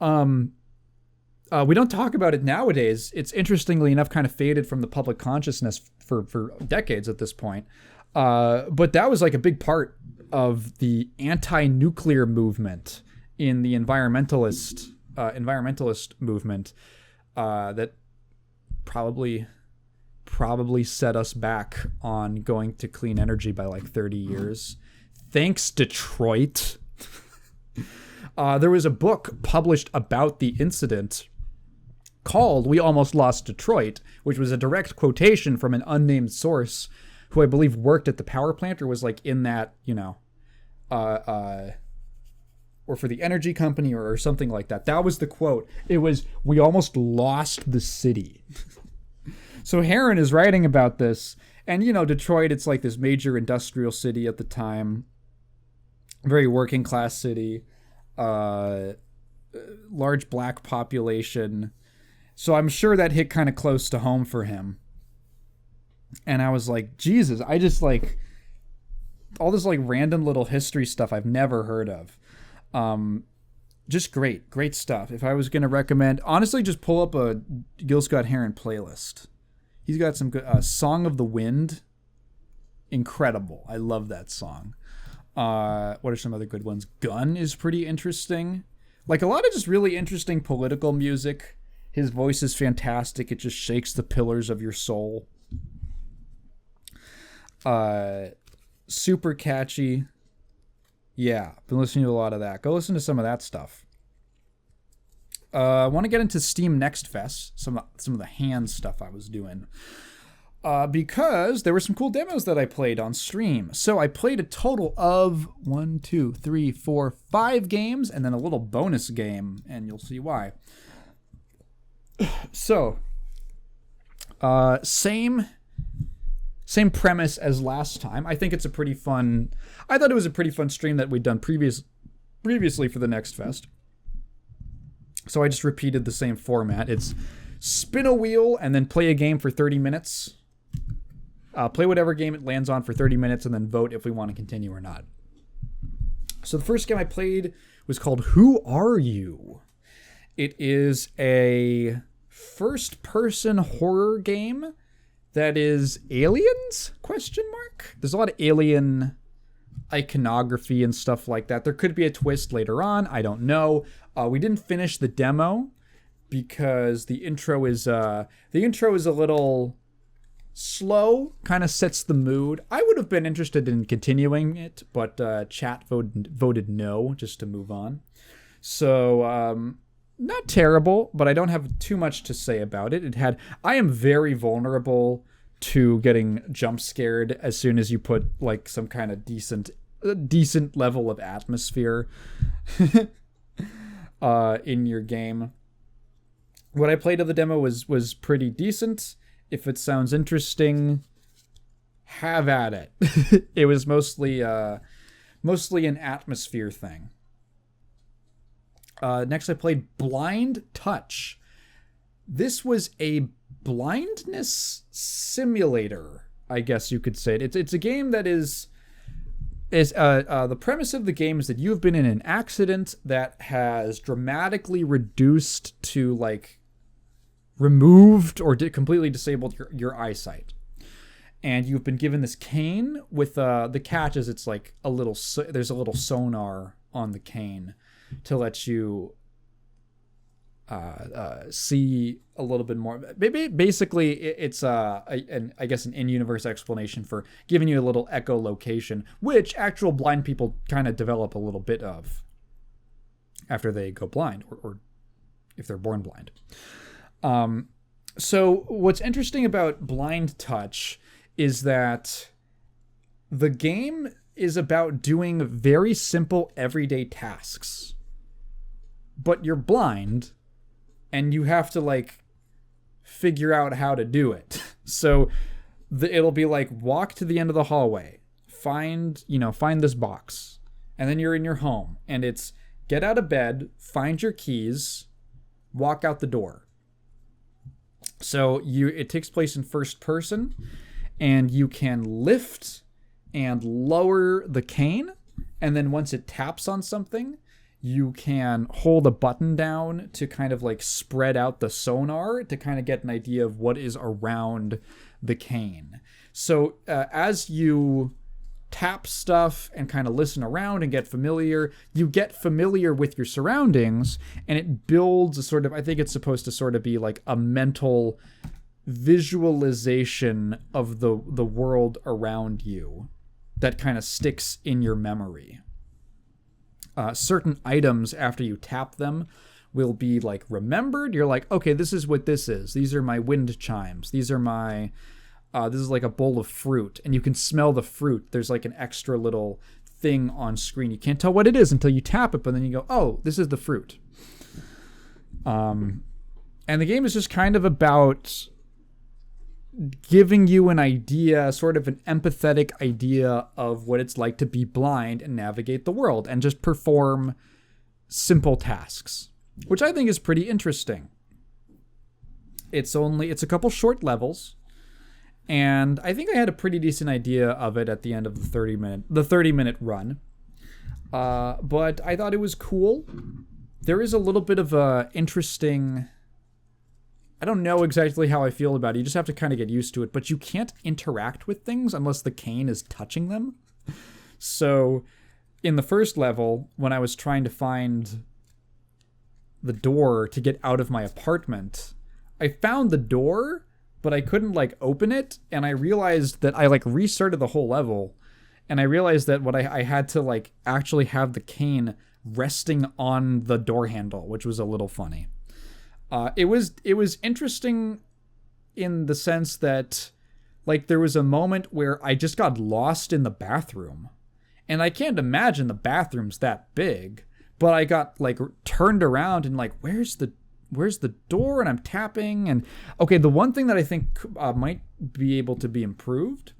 We don't talk about it nowadays. It's interestingly enough kind of faded from the public consciousness for decades at this point. But that was a big part of the anti-nuclear movement in the environmentalist movement that probably set us back on going to clean energy by 30 years. Thanks, Detroit. There was a book published about the incident called We Almost Lost Detroit, which was a direct quotation from an unnamed source who I believe worked at the power plant or was in that, or for the energy company or something like that. That was the quote. It was, we almost lost the city. So Heron is writing about this, and Detroit, it's this major industrial city at the time, very working class city, large black population. So I'm sure that hit kind of close to home for him. And I was like, Jesus, I just all this random little history stuff I've never heard of. Just great stuff. If I was going to recommend, honestly, just pull up a Gil Scott Heron playlist. He's got some good, Song of the Wind. Incredible. I love that song. What are some other good ones? Gun is pretty interesting. A lot of just really interesting political music. His voice is fantastic. It just shakes the pillars of your soul. Super catchy. Yeah, been listening to a lot of that. Go listen to some of that stuff. I want to get into Steam Next Fest, some of the hand stuff I was doing. Because there were some cool demos that I played on stream. So I played a total of 5 games, and then a little bonus game, and you'll see why. So, same premise as last time. I think it's a pretty fun. I thought it was a pretty fun stream that we'd done previously for the Next Fest. So I just repeated the same format. It's spin a wheel and then play a game for 30 minutes. Play whatever game it lands on for 30 minutes and then vote if we want to continue or not. So the first game I played was called Who Are You? It is a first-person horror game that is aliens? ? There's a lot of alien iconography and stuff like that. There could be a twist later on. I don't know. We didn't finish the demo because the intro is a little slow, kind of sets the mood. I would have been interested in continuing it, but chat voted no, just to move on. So, not terrible, but I don't have too much to say about it. I am very vulnerable to getting jump scared as soon as you put like some kind of decent level of atmosphere in your game. What I played of the demo was pretty decent. If it sounds interesting, have at it. It was mostly an atmosphere thing. Next, I played Blind Touch. This was a blindness simulator, I guess you could say. It's a game that is the premise of the game is that you've been in an accident that has dramatically reduced to like removed or completely disabled your eyesight. And you've been given this cane with the catch is it's like there's a little sonar on the cane to let you see a little bit more. Basically, it's I guess an in-universe explanation for giving you a little echolocation, which actual blind people kind of develop a little bit of after they go blind or if they're born blind. So what's interesting about Blind Touch is that the game is about doing very simple everyday tasks, but you're blind and you have to like figure out how to do it. So it'll be like walk to the end of the hallway, find this box, and then you're in your home, and it's get out of bed, find your keys, walk out the door. So it takes place in first person, and you can lift and lower the cane, and then once it taps on something, you can hold a button down to kind of like spread out the sonar to kind of get an idea of what is around the cane. So as you tap stuff and kind of listen around and get familiar, you get familiar with your surroundings, and it builds a sort of, I think it's supposed to sort of be like a mental visualization of the world around you that kind of sticks in your memory. Certain items, after you tap them, will be like remembered. You're like, okay, this is what this is. These are my wind chimes. These are my this is like a bowl of fruit, and you can smell the fruit. There's like an extra little thing on screen. You can't tell what it is until you tap it, but then you go, oh, this is the fruit. And the game is just kind of about giving you an idea, sort of an empathetic idea of what it's like to be blind and navigate the world and just perform simple tasks, which I think is pretty interesting. It's a couple short levels, and I think I had a pretty decent idea of it at the end of the 30-minute run. But I thought it was cool. There is a little bit of a interesting, I don't know exactly how I feel about it. You just have to kind of get used to it, but you can't interact with things unless the cane is touching them. So in the first level, when I was trying to find the door to get out of my apartment, I found the door, but I couldn't like open it, and I realized that I like restarted the whole level, and I realized that I had to like actually have the cane resting on the door handle, which was a little funny. It was interesting in the sense that, like, there was a moment where I just got lost in the bathroom, and I can't imagine the bathroom's that big, but I got like turned around and like, where's the door? And I'm tapping, and okay, the one thing that I think might be able to be improved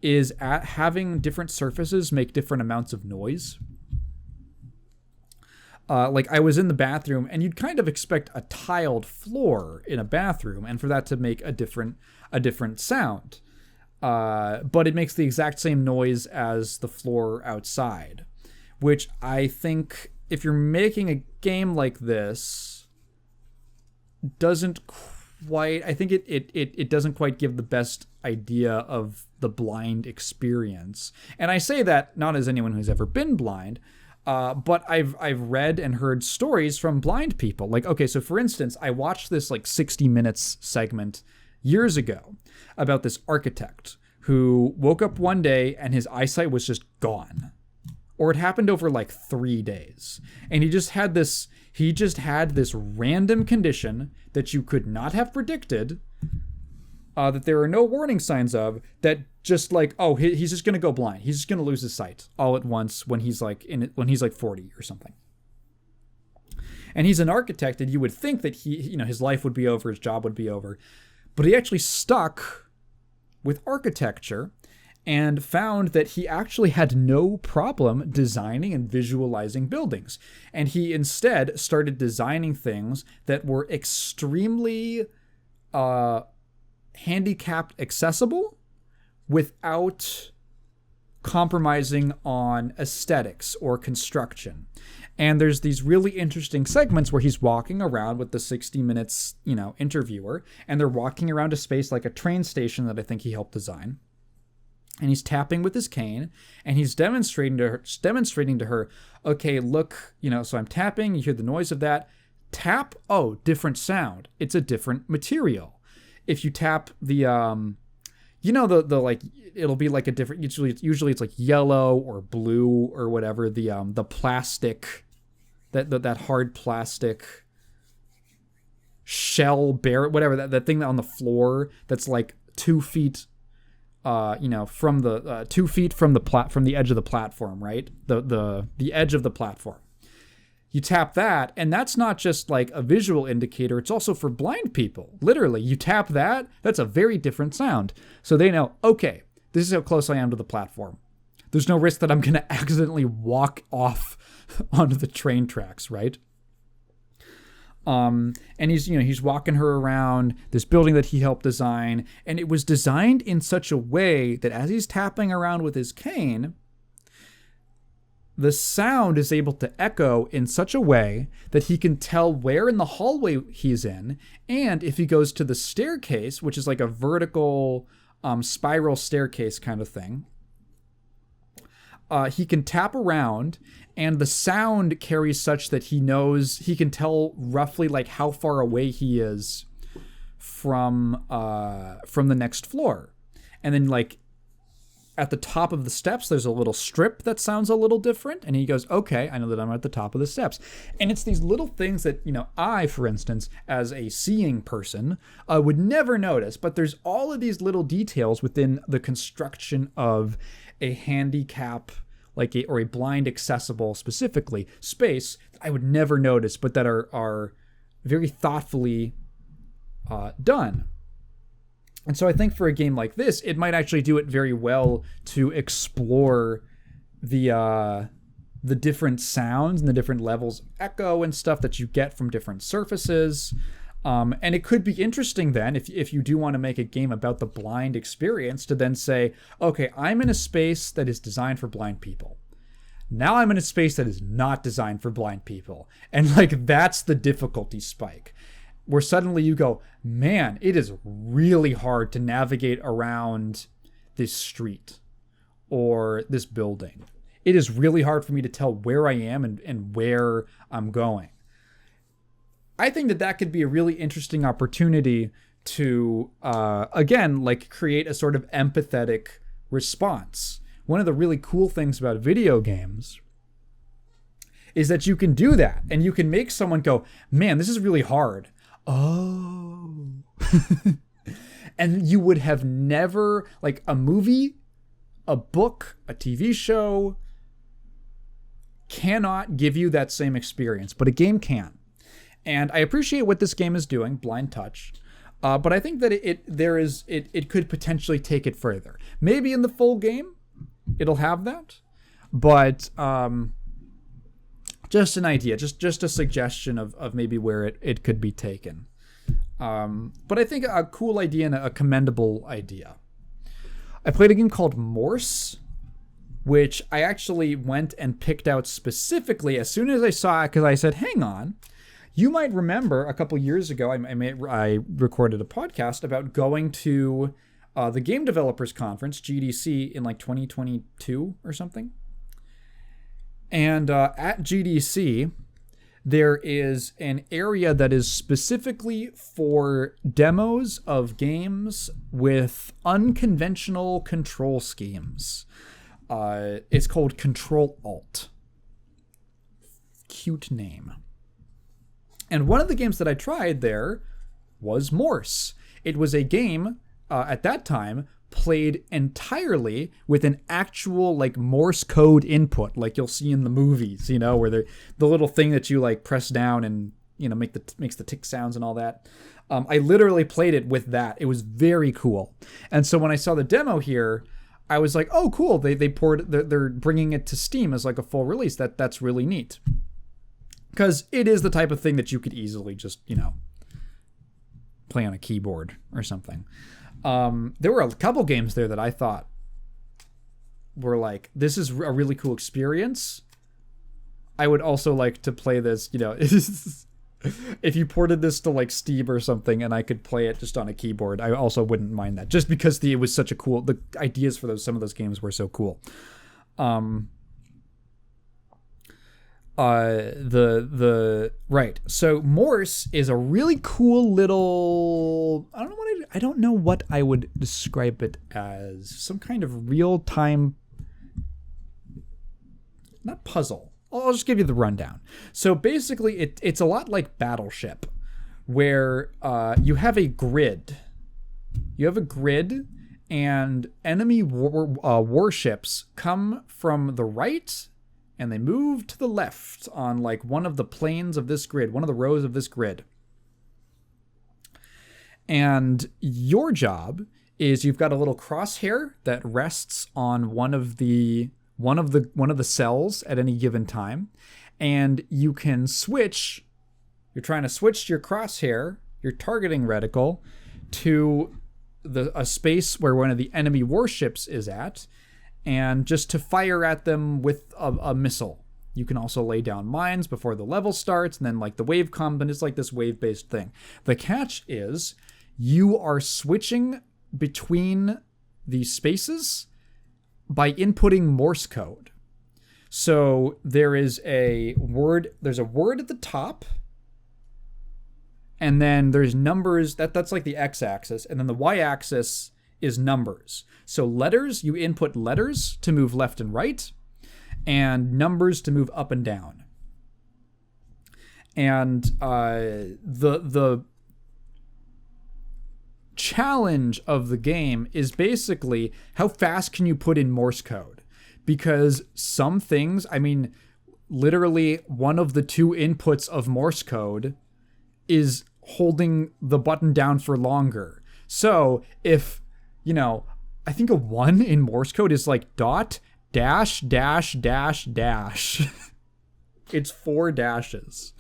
is at having different surfaces make different amounts of noise. Like, I was in the bathroom, and you'd kind of expect a tiled floor in a bathroom, and for that to make a different sound. But it makes the exact same noise as the floor outside, which I think, if you're making a game like this, doesn't quite. I think it doesn't quite give the best idea of the blind experience. And I say that not as anyone who's ever been blind. But I've read and heard stories from blind people. Like, okay, so for instance, I watched this like 60 Minutes segment years ago about this architect who woke up one day and his eyesight was just gone. Or it happened over like 3 days. And he just had this random condition that you could not have predicted, that there are no warning signs of, that just like, oh, he's just going to go blind. He's just going to lose his sight all at once when he's like 40 or something. And he's an architect, and you would think that his life would be over, his job would be over. But he actually stuck with architecture and found that he actually had no problem designing and visualizing buildings. And he instead started designing things that were extremely handicapped accessible without compromising on aesthetics or construction. And there's these really interesting segments where he's walking around with the 60 Minutes, interviewer, and they're walking around a space like a train station that I think he helped design. And he's tapping with his cane, and he's demonstrating to her, okay, look, so I'm tapping, you hear the noise of that. Tap, oh, different sound. It's a different material. If you tap the the like, it'll be like a different, usually it's like yellow or blue or whatever, the plastic, that hard plastic shell bear, whatever, that thing on the floor that's like 2 feet from the 2 feet from the edge of the platform, right? The edge of the platform. You tap that, and that's not just like a visual indicator, it's also for blind people. Literally, you tap that, that's a very different sound. So they know, okay, this is how close I am to the platform. There's no risk that I'm going to accidentally walk off onto the train tracks, right? And he's walking her around this building that he helped design, and it was designed in such a way that as he's tapping around with his cane, the sound is able to echo in such a way that he can tell where in the hallway he's in, and if he goes to the staircase, which is like a vertical spiral staircase kind of thing, he can tap around, and the sound carries such that he can tell roughly like how far away he is from the next floor. And then like at the top of the steps, there's a little strip that sounds a little different, and he goes, okay, I know that I'm at the top of the steps. And it's these little things that, I, for instance, as a seeing person, would never notice, but there's all of these little details within the construction of a handicap, or a blind accessible, specifically, space that I would never notice, but that are very thoughtfully done. And so I think for a game like this, it might actually do it very well to explore the different sounds and the different levels of echo and stuff that you get from different surfaces. And it could be interesting then, if you do want to make a game about the blind experience, to then say, okay, I'm in a space that is designed for blind people. Now I'm in a space that is not designed for blind people. And that's the difficulty spike, where suddenly you go, man, it is really hard to navigate around this street or this building. It is really hard for me to tell where I am and where I'm going. I think that could be a really interesting opportunity to, again, create a sort of empathetic response. One of the really cool things about video games is that you can do that, and you can make someone go, man, this is really hard. Oh. And you would have never, like, a movie, a book, a TV show cannot give you that same experience, but a game can. And I appreciate what this game is doing, Blind Touch, but I think that it could potentially take it further. Maybe in the full game, it'll have that, but just an idea, just a suggestion of maybe where it could be taken. But I think a cool idea and a commendable idea. I played a game called Morse, which I actually went and picked out specifically as soon as I saw it, because I said, hang on, you might remember a couple years ago, I recorded a podcast about going to the Game Developers Conference, GDC, in like 2022 or something. And at GDC, there is an area that is specifically for demos of games with unconventional control schemes. It's called Control Alt. Cute name. And one of the games that I tried there was Morse. It was a game, at that time, played entirely with an actual, like, Morse code input, like you'll see in the movies, you know, where the little thing that you, like, press down and, you know, makes the tick sounds and all that. I literally played it with that. It was very cool. And so when I saw the demo here, I was like, oh, cool. They're bringing it to Steam as like a full release. That's really neat. Because it is the type of thing that you could easily just, you know, play on a keyboard or something. There were a couple games there that I thought were like, this is a really cool experience. I would also like to play this, you know, if you ported this to like Steam or something and I could play it just on a keyboard, I also wouldn't mind that, just because it was such a cool, the ideas for some of those games were so cool. Right. So Morse is a really cool little, I don't know what I would describe it as. Some kind of real-time, not puzzle. I'll just give you the rundown. So basically it's a lot like Battleship, where you have a grid. You have a grid, and enemy warships come from the right and they move to the left on like one of the planes of this grid, one of the rows of this grid. And your job is, you've got a little crosshair that rests on one of the cells at any given time, and you can switch. You're trying to switch your crosshair, your targeting reticle, to a space where one of the enemy warships is at, and just to fire at them with a missile. You can also lay down mines before the level starts, and then like the wave comes, and it's like this wave-based thing. The catch is you are switching between these spaces by inputting Morse code. So there's a word at the top, and then there's numbers, that's like the x-axis, and then the y-axis is numbers. So letters, you input letters to move left and right, and numbers to move up and down. And the challenge of the game is basically how fast can you put in Morse code? Because some things, I mean, literally one of the two inputs of Morse code is holding the button down for longer. So if, you know, I think a 1 in Morse code is like dot, dash, dash, dash, dash. It's 4 dashes.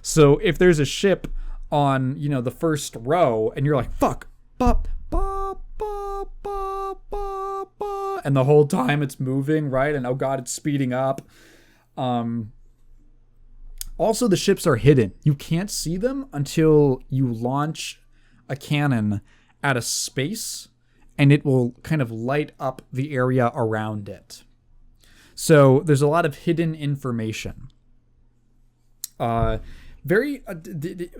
So if there's a ship on, you know, the first row and you're like, fuck, ba, ba, ba, ba, ba, ba, and the whole time it's moving, right? And oh god, it's speeding up. Also, the ships are hidden. You can't see them until you launch a cannon at a space, and it will kind of light up the area around it. So there's a lot of hidden information. Very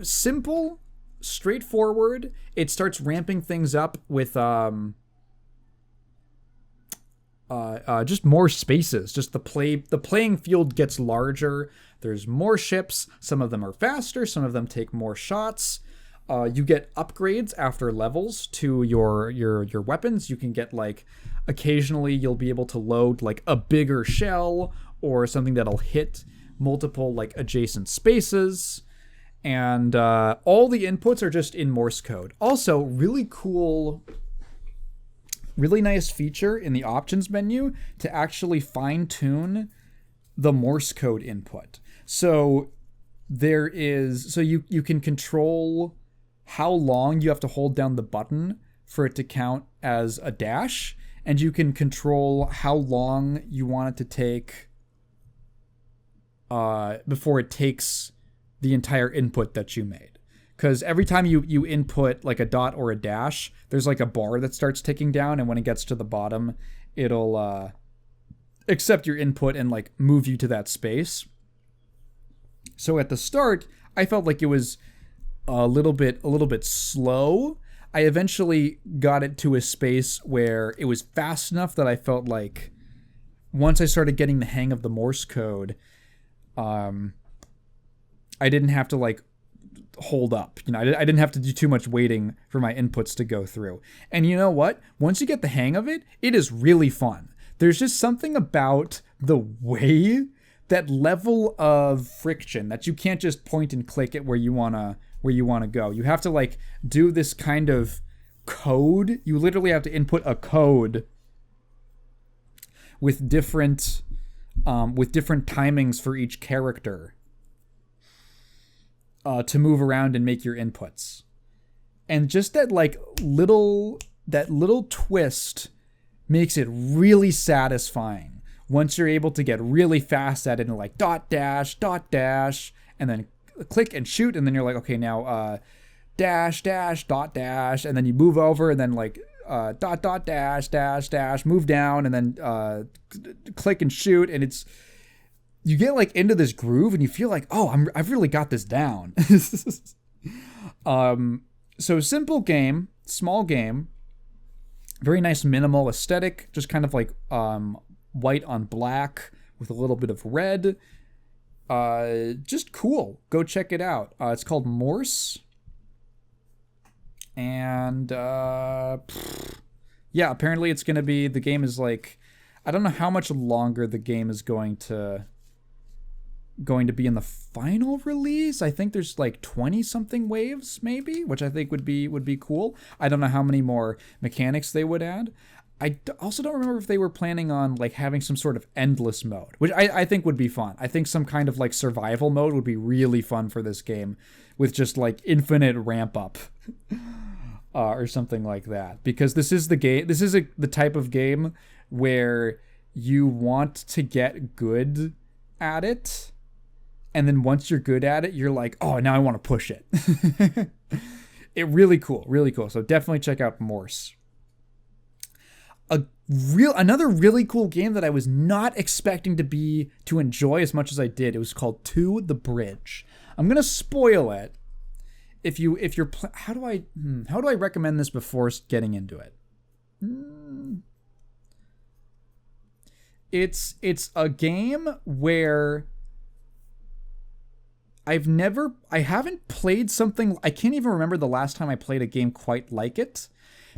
simple, straightforward. It starts ramping things up with just more spaces. Just the playing field gets larger. There's more ships. Some of them are faster. Some of them take more shots. You get upgrades after levels to your weapons. You can get like occasionally you'll be able to load like a bigger shell or something that'll hit multiple like adjacent spaces. And all the inputs are just in Morse code. Also, really cool, really nice feature in the options menu to actually fine-tune the Morse code input. So you can control how long you have to hold down the button for it to count as a dash, and you can control how long you want it to take before it takes the entire input that you made. Because every time you input like a dot or a dash, there's like a bar that starts ticking down, and when it gets to the bottom, it'll accept your input and like move you to that space. So at the start, I felt like it was a little bit slow. I eventually got it to a space where it was fast enough that I felt like once I started getting the hang of the Morse code, I didn't have to like hold up. I didn't have to do too much waiting for my inputs to go through. And you know what? Once you get the hang of it, it is really fun. There's just something about the way, that level of friction, that you can't just point and click it where you wanna go. You have to like do this kind of code. You literally have to input a code with different timings for each character to move around and make your inputs. And just that little twist makes it really satisfying once you're able to get really fast at it and like dot dash, and then click and shoot, and then you're like, okay, now dash, dot dash, and then you move over, and then like dot dash, move down, and then click and shoot, and you get like into this groove, and you feel like, oh, I've really got this down. So simple game, small game, very nice minimal aesthetic, just kind of like white on black with a little bit of red. Just cool. Go check it out. It's called Morse. And yeah, apparently it's going to be, the game is like, I don't know how much longer the game is going to be in the final release. I think there's like 20 something waves maybe, which I think would be cool. I don't know how many more mechanics they would add. I also don't remember if they were planning on like having some sort of endless mode, which I think would be fun. I think some kind of like survival mode would be really fun for this game, with just like infinite ramp up or something like that. Because this is the game. This is the type of game where you want to get good at it, and then once you're good at it, you're like, oh, now I want to push it. Really cool. So definitely check out Morse. Another really cool game that I was not expecting to enjoy as much as I did. It was called To the Bridge. I'm gonna spoil it. How do I recommend this before getting into it? It's a game where I haven't played something. I can't even remember the last time I played a game quite like it,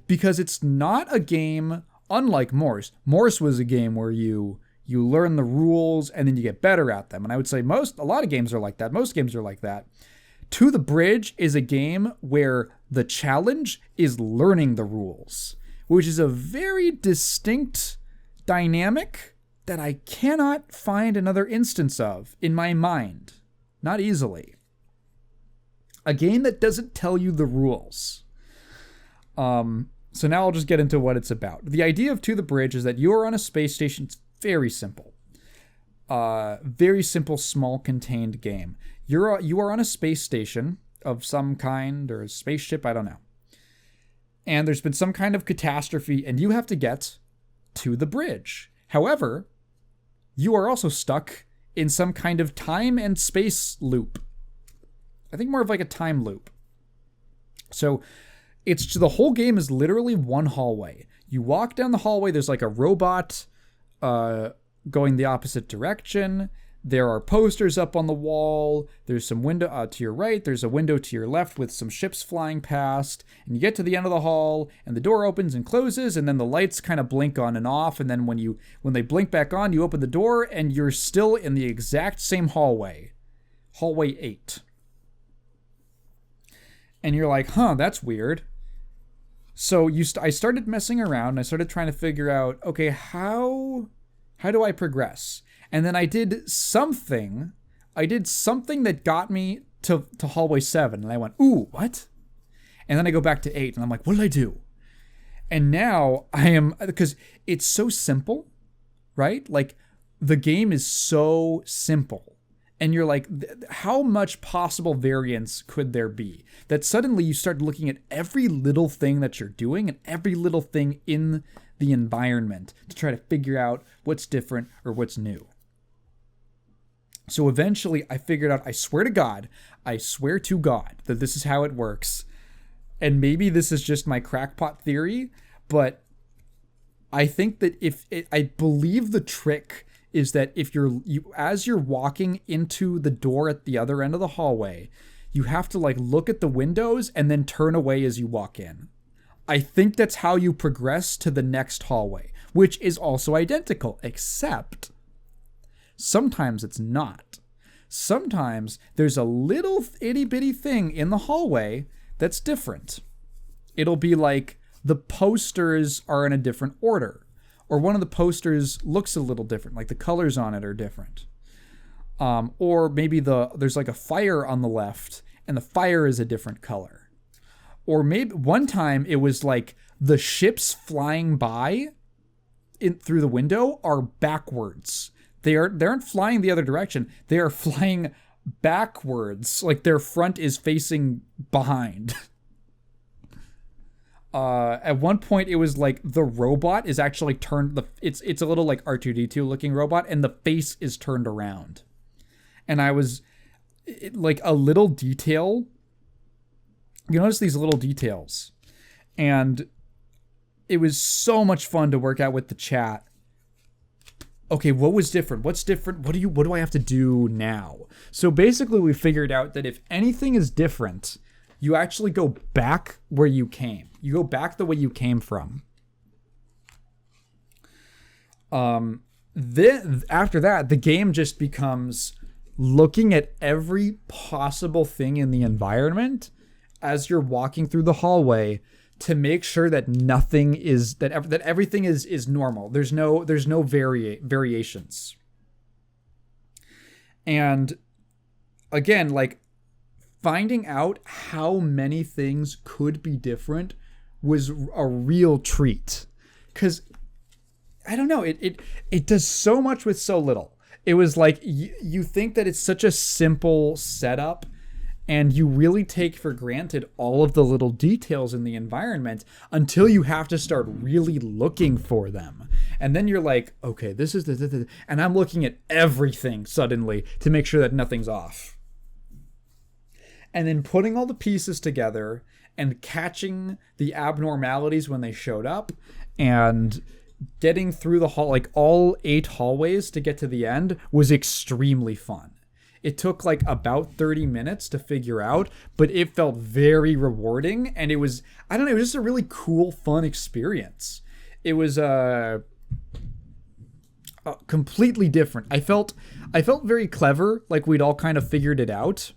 because it's not a game. Unlike Morse. Morse was a game where you learn the rules and then you get better at them. And I would say a lot of games are like that. Most games are like that. To the Bridge is a game where the challenge is learning the rules, which is a very distinct dynamic that I cannot find another instance of in my mind. Not easily. A game that doesn't tell you the rules. So now I'll just get into what it's about. The idea of To the Bridge is that you are on a space station. It's very simple. Very simple, small, contained game. You are on a space station of some kind, or a spaceship, I don't know. And there's been some kind of catastrophe, and you have to get to the bridge. However, you are also stuck in some kind of time and space loop. I think more of like a time loop. So the whole game is literally one hallway. You walk down the hallway, there's like a robot going the opposite direction. There are posters up on the wall. There's some window to your right. There's a window to your left with some ships flying past. And you get to the end of the hall, and the door opens and closes, and then the lights kind of blink on and off. And then when they blink back on, you open the door, and you're still in the exact same hallway. Hallway 8. And you're like, huh, that's weird. So I started messing around, and I started trying to figure out, okay, how do I progress? And then I did something that got me to hallway 7. And I went, ooh, what? And then I go back to 8 and I'm like, what did I do? And now because it's so simple, right? Like the game is so simple. And you're like, how much possible variance could there be? That suddenly you start looking at every little thing that you're doing and every little thing in the environment to try to figure out what's different or what's new. So eventually I figured out, I swear to God that this is how it works. And maybe this is just my crackpot theory, but I think that I believe the trick is that if as you're walking into the door at the other end of the hallway, you have to like look at the windows and then turn away as you walk in. I think that's how you progress to the next hallway, which is also identical, except sometimes it's not. Sometimes there's a little itty bitty thing in the hallway that's different. It'll be like the posters are in a different order, or one of the posters looks a little different, like the colors on it are different. Or maybe there's like a fire on the left and the fire is a different color. Or maybe one time it was like the ships flying by through the window are backwards. They aren't flying the other direction. They are flying backwards, like their front is facing behind. At one point, it was like the robot is actually turned. It's a little like R2-D2 looking robot, and the face is turned around. And I was like a little detail. You notice these little details, and it was so much fun to work out with the chat. Okay, what was different? What's different? What do I have to do now? So basically we figured out that if anything is different, you actually go back where you came. You go back the way you came from. Then after that, the game just becomes looking at every possible thing in the environment as you're walking through the hallway to make sure that nothing is that everything is normal. There's no variations. And again, like finding out how many things could be different was a real treat. 'Cause I don't know, it does so much with so little. It was like you think that it's such a simple setup, and you really take for granted all of the little details in the environment until you have to start really looking for them. And then you're like, okay, this is the and I'm looking at everything suddenly to make sure that nothing's off. And then putting all the pieces together and catching the abnormalities when they showed up and getting through the hall, like all 8 hallways to get to the end, was extremely fun. It took like about 30 minutes to figure out, but it felt very rewarding. And it was, I don't know, it was just a really cool, fun experience. It was completely different. I felt very clever, like we'd all kind of figured it out,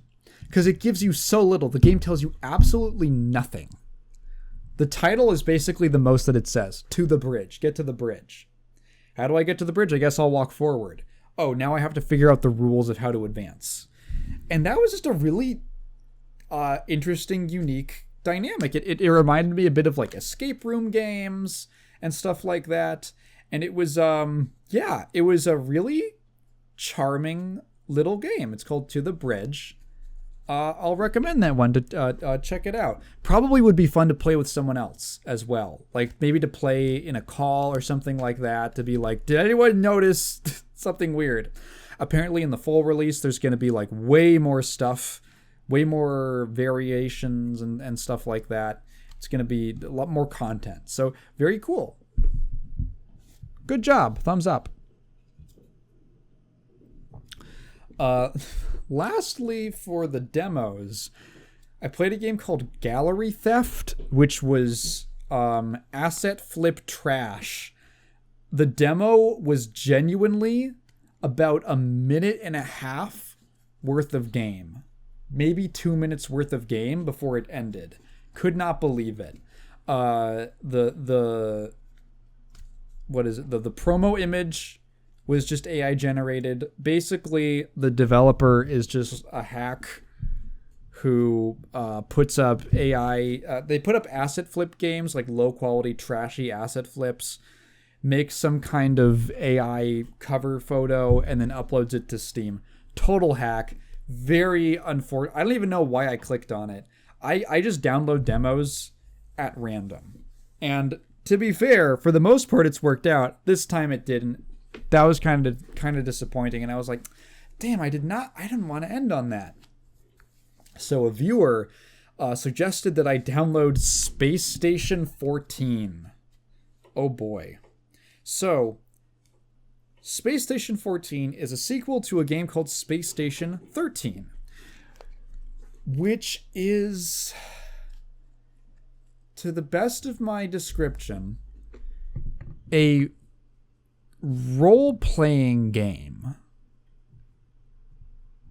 because it gives you so little. The game tells you absolutely nothing. The title is basically the most that it says. To the bridge. Get to the bridge. How do I get to the bridge? I guess I'll walk forward. Oh, now I have to figure out the rules of how to advance. And that was just a really interesting, unique dynamic. It reminded me a bit of like escape room games and stuff like that. And it was, it was a really charming little game. It's called To the Bridge. I'll recommend that one to check it out. Probably would be fun to play with someone else as well. Like maybe to play in a call or something like that, to be like, did anyone notice something weird? Apparently in the full release, there's going to be like way more stuff, way more variations and stuff like that. It's going to be a lot more content. So very cool. Good job. Thumbs up. Uh, lastly, for the demos, I played a game called Gallery Theft, which was asset flip trash. The demo was genuinely about a minute and a half worth of game. Maybe 2 minutes worth of game before it ended. Could not believe it. The what is it? The promo image was just AI generated. Basically, the developer is just a hack who puts up AI. They put up asset flip games, like low quality, trashy asset flips, makes some kind of AI cover photo, and then uploads it to Steam. Total hack. Very unfortunate. I don't even know why I clicked on it. I just download demos at random. And to be fair, for the most part, it's worked out. This time it didn't. That was kind of disappointing. And I was like, damn, I didn't want to end on that. So a viewer suggested that I download Space Station 14. Oh boy. So, Space Station 14 is a sequel to a game called Space Station 13, which is, to the best of my description, a role-playing game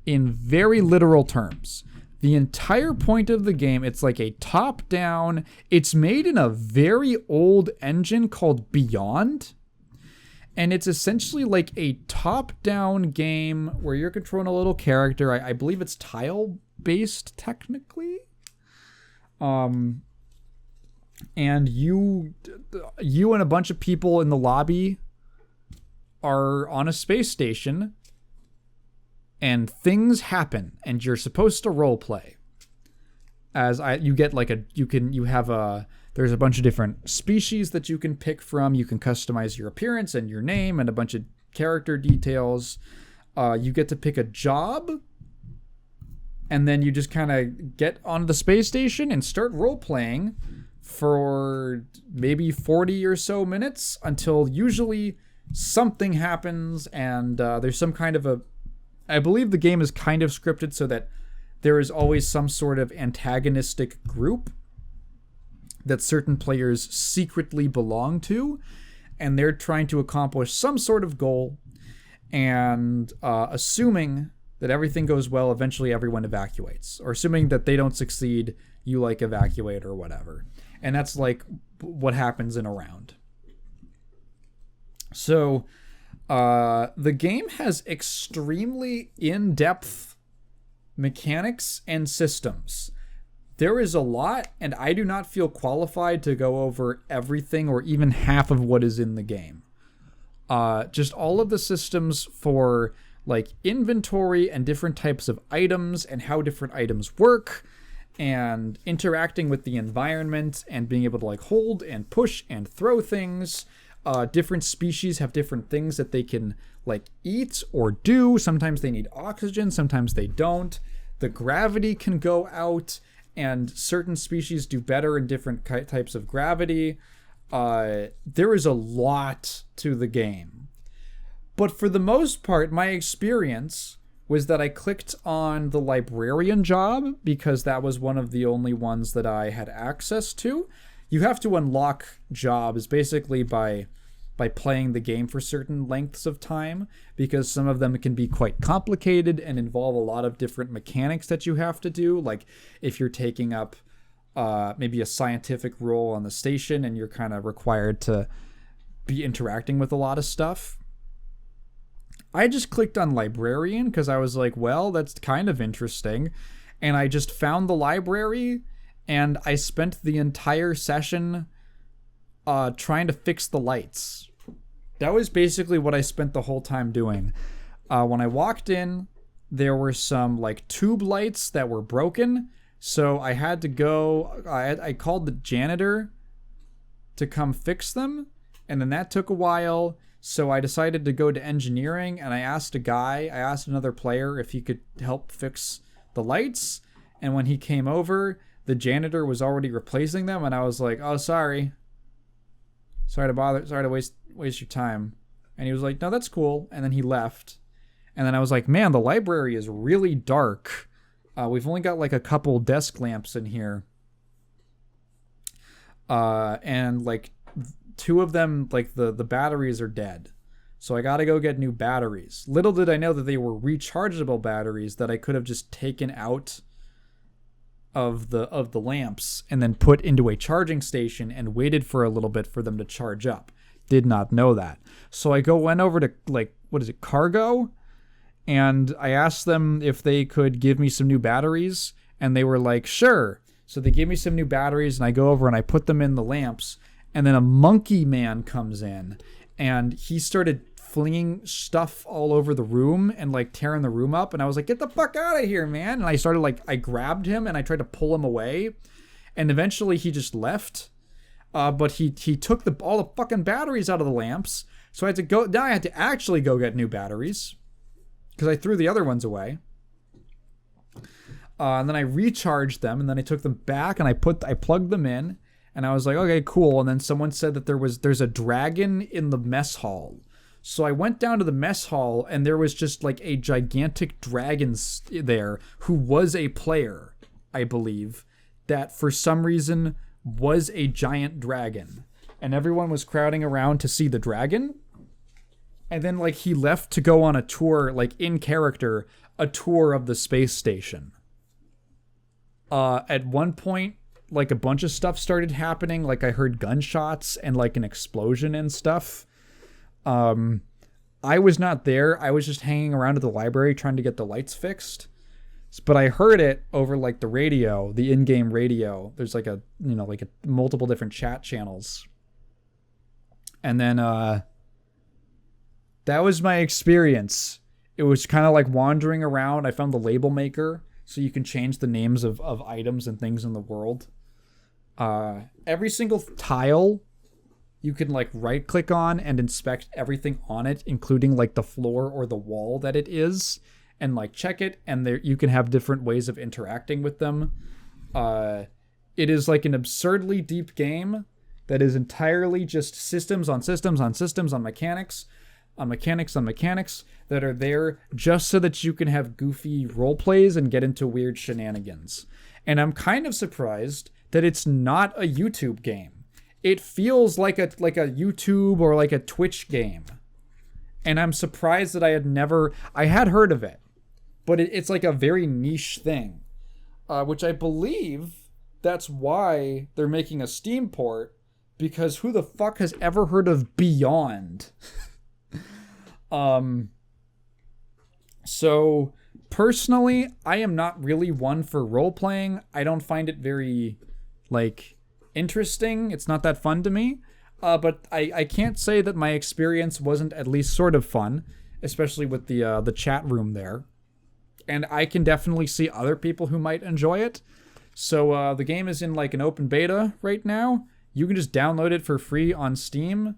in very literal terms. The entire point of the game, it's like a top-down, it's made in a very old engine called Beyond. And it's essentially like a top-down game where you're controlling a little character. I believe it's tile-based, technically. And you and a bunch of people in the lobby are on a space station, and things happen, and you're supposed to roleplay. There's a bunch of different species that you can pick from. You can customize your appearance and your name and a bunch of character details. You get to pick a job, and then you just kind of get on the space station and start role-playing for maybe 40 or so minutes until usually something happens, and there's some kind of I believe the game is kind of scripted so that there is always some sort of antagonistic group that certain players secretly belong to, and they're trying to accomplish some sort of goal, and assuming that everything goes well, eventually everyone evacuates, or assuming that they don't succeed, you like evacuate or whatever. And that's like what happens in a round. So the game has extremely in-depth mechanics and systems. There is a lot, and I do not feel qualified to go over everything or even half of what is in the game. Just all of the systems for like inventory and different types of items and how different items work, and interacting with the environment and being able to like hold and push and throw things. Different species have different things that they can like eat or do. Sometimes they need oxygen, sometimes they don't. The gravity can go out, and certain species do better in different types of gravity. There is a lot to the game. But for the most part, my experience was that I clicked on the librarian job because that was one of the only ones that I had access to. You have to unlock jobs basically by playing the game for certain lengths of time, because some of them can be quite complicated and involve a lot of different mechanics that you have to do. Like if you're taking up maybe a scientific role on the station and you're kind of required to be interacting with a lot of stuff. I just clicked on librarian because I was like, well, that's kind of interesting. And I just found the library, and I spent the entire session trying to fix the lights. That was basically what I spent the whole time doing. When I walked in, there were some like tube lights that were broken, so I had to go. I called the janitor to come fix them, and then that took a while. So I decided to go to engineering, and I asked another player if he could help fix the lights. And when he came over, the janitor was already replacing them, and I was like, "Oh, sorry to waste your time." And he was like, "No, that's cool." And then he left. And then I was like, man, the library is really dark. We've only got like a couple desk lamps in here. And like two of them, like the batteries are dead. So I gotta go get new batteries. Little did I know that they were rechargeable batteries that I could have just taken out of the lamps and then put into a charging station and waited for a little bit for them to charge up. Did not know that. So I went over to like, what is it, Cargo? And I asked them if they could give me some new batteries, and they were like, sure. So they gave me some new batteries, and I go over and I put them in the lamps, and then a monkey man comes in, and he started flinging stuff all over the room and like tearing the room up, and I was like, get the fuck out of here, man. And I started like, I grabbed him and I tried to pull him away, and eventually he just left. But he took all the fucking batteries out of the lamps, so I had to go. Now I had to actually go get new batteries because I threw the other ones away. And then I recharged them, and then I took them back and I plugged them in, and I was like, okay, cool. And then someone said that there's a dragon in the mess hall. So I went down to the mess hall, and there was just like a gigantic dragon there who was a player, I believe, that for some reason was a giant dragon. And everyone was crowding around to see the dragon. And then like he left to go on a tour, like in character, a tour of the space station. At one point, like a bunch of stuff started happening. Like I heard gunshots and like an explosion and stuff. I was not there. I was just hanging around at the library trying to get the lights fixed. But I heard it over like the radio, the in-game radio. There's like multiple different chat channels. And then that was my experience. It was kind of like wandering around. I found the label maker, so you can change the names of items and things in the world. Every single tile you can like right click on and inspect everything on it, including like the floor or the wall that it is, and like check it, and there you can have different ways of interacting with them. It is like an absurdly deep game that is entirely just systems on systems on systems on mechanics on mechanics on mechanics that are there just so that you can have goofy role plays and get into weird shenanigans. And I'm kind of surprised that it's not a YouTube game. It feels like a YouTube or like a Twitch game. And I'm surprised that I had heard of it, but it's like a very niche thing, which I believe that's why they're making a Steam port, because who the fuck has ever heard of Beyond? So personally, I am not really one for role-playing. I don't find it very, like, interesting. It's not that fun to me. But I can't say that my experience wasn't at least sort of fun, especially with the chat room there. And I can definitely see other people who might enjoy it. So the game is in like an open beta right now. You can just download it for free on Steam.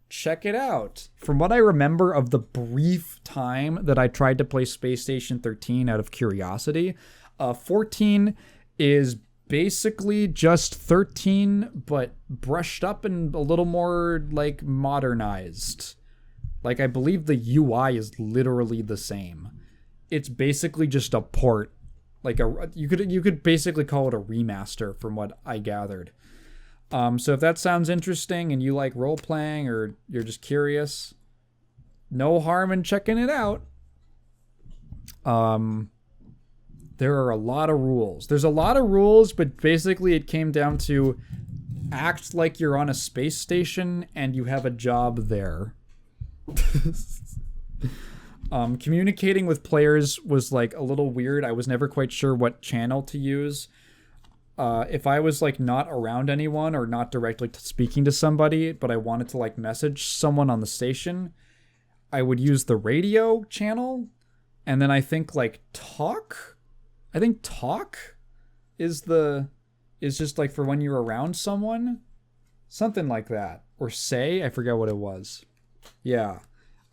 Check it out. From what I remember of the brief time that I tried to play Space Station 13 out of curiosity, 14 is basically just 13, but brushed up and a little more like modernized. Like I believe the UI is literally the same. It's basically just a port. Like you could basically call it a remaster from what I gathered. So if that sounds interesting and you like role playing or you're just curious, no harm in checking it out. There are a lot of rules. There's a lot of rules, but basically it came down to act like you're on a space station and you have a job there. Communicating with players was like a little weird. I was never quite sure what channel to use. If I was like not around anyone or not directly speaking to somebody, but I wanted to like message someone on the station, I would use the radio channel. And then I think like talk is just like for when you're around someone, something like that. Or say, I forget what it was. Yeah.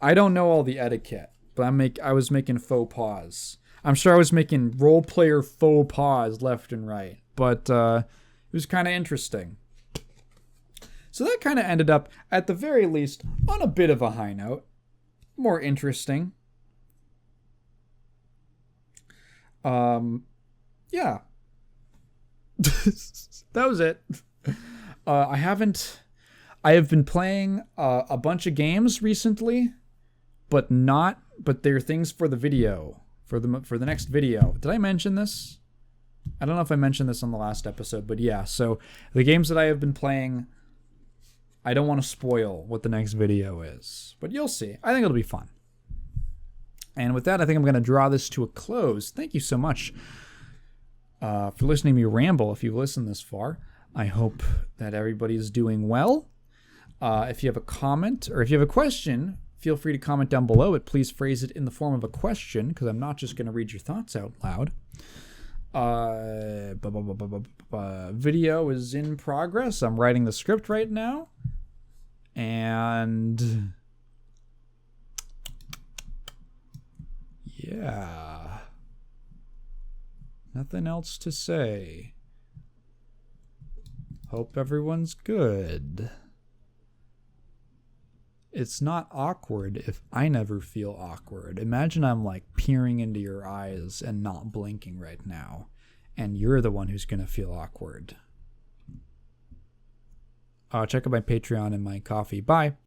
I don't know all the etiquette, but I was making faux pas. I'm sure I was making role player faux pas left and right, but it was kind of interesting. So that kind of ended up, at the very least, on a bit of a high note. More interesting. Yeah. That was it. I have been playing a bunch of games recently, but they're things for the video, for the next video. Did I mention this? I don't know if I mentioned this on the last episode, but yeah. So the games that I have been playing, I don't want to spoil what the next video is, but you'll see. I think it'll be fun. And with that, I think I'm going to draw this to a close. Thank you so much for listening to me ramble. If you've listened this far, I hope that everybody's doing well. If you have a comment or if you have a question, feel free to comment down below, but please phrase it in the form of a question, because I'm not just going to read your thoughts out loud. Video is in progress. I'm writing the script right now. And yeah, nothing else to say. Hope everyone's good. It's not awkward if I never feel awkward. Imagine I'm like peering into your eyes and not blinking right now, and you're the one who's gonna feel awkward. Check out my Patreon and my coffee. Bye.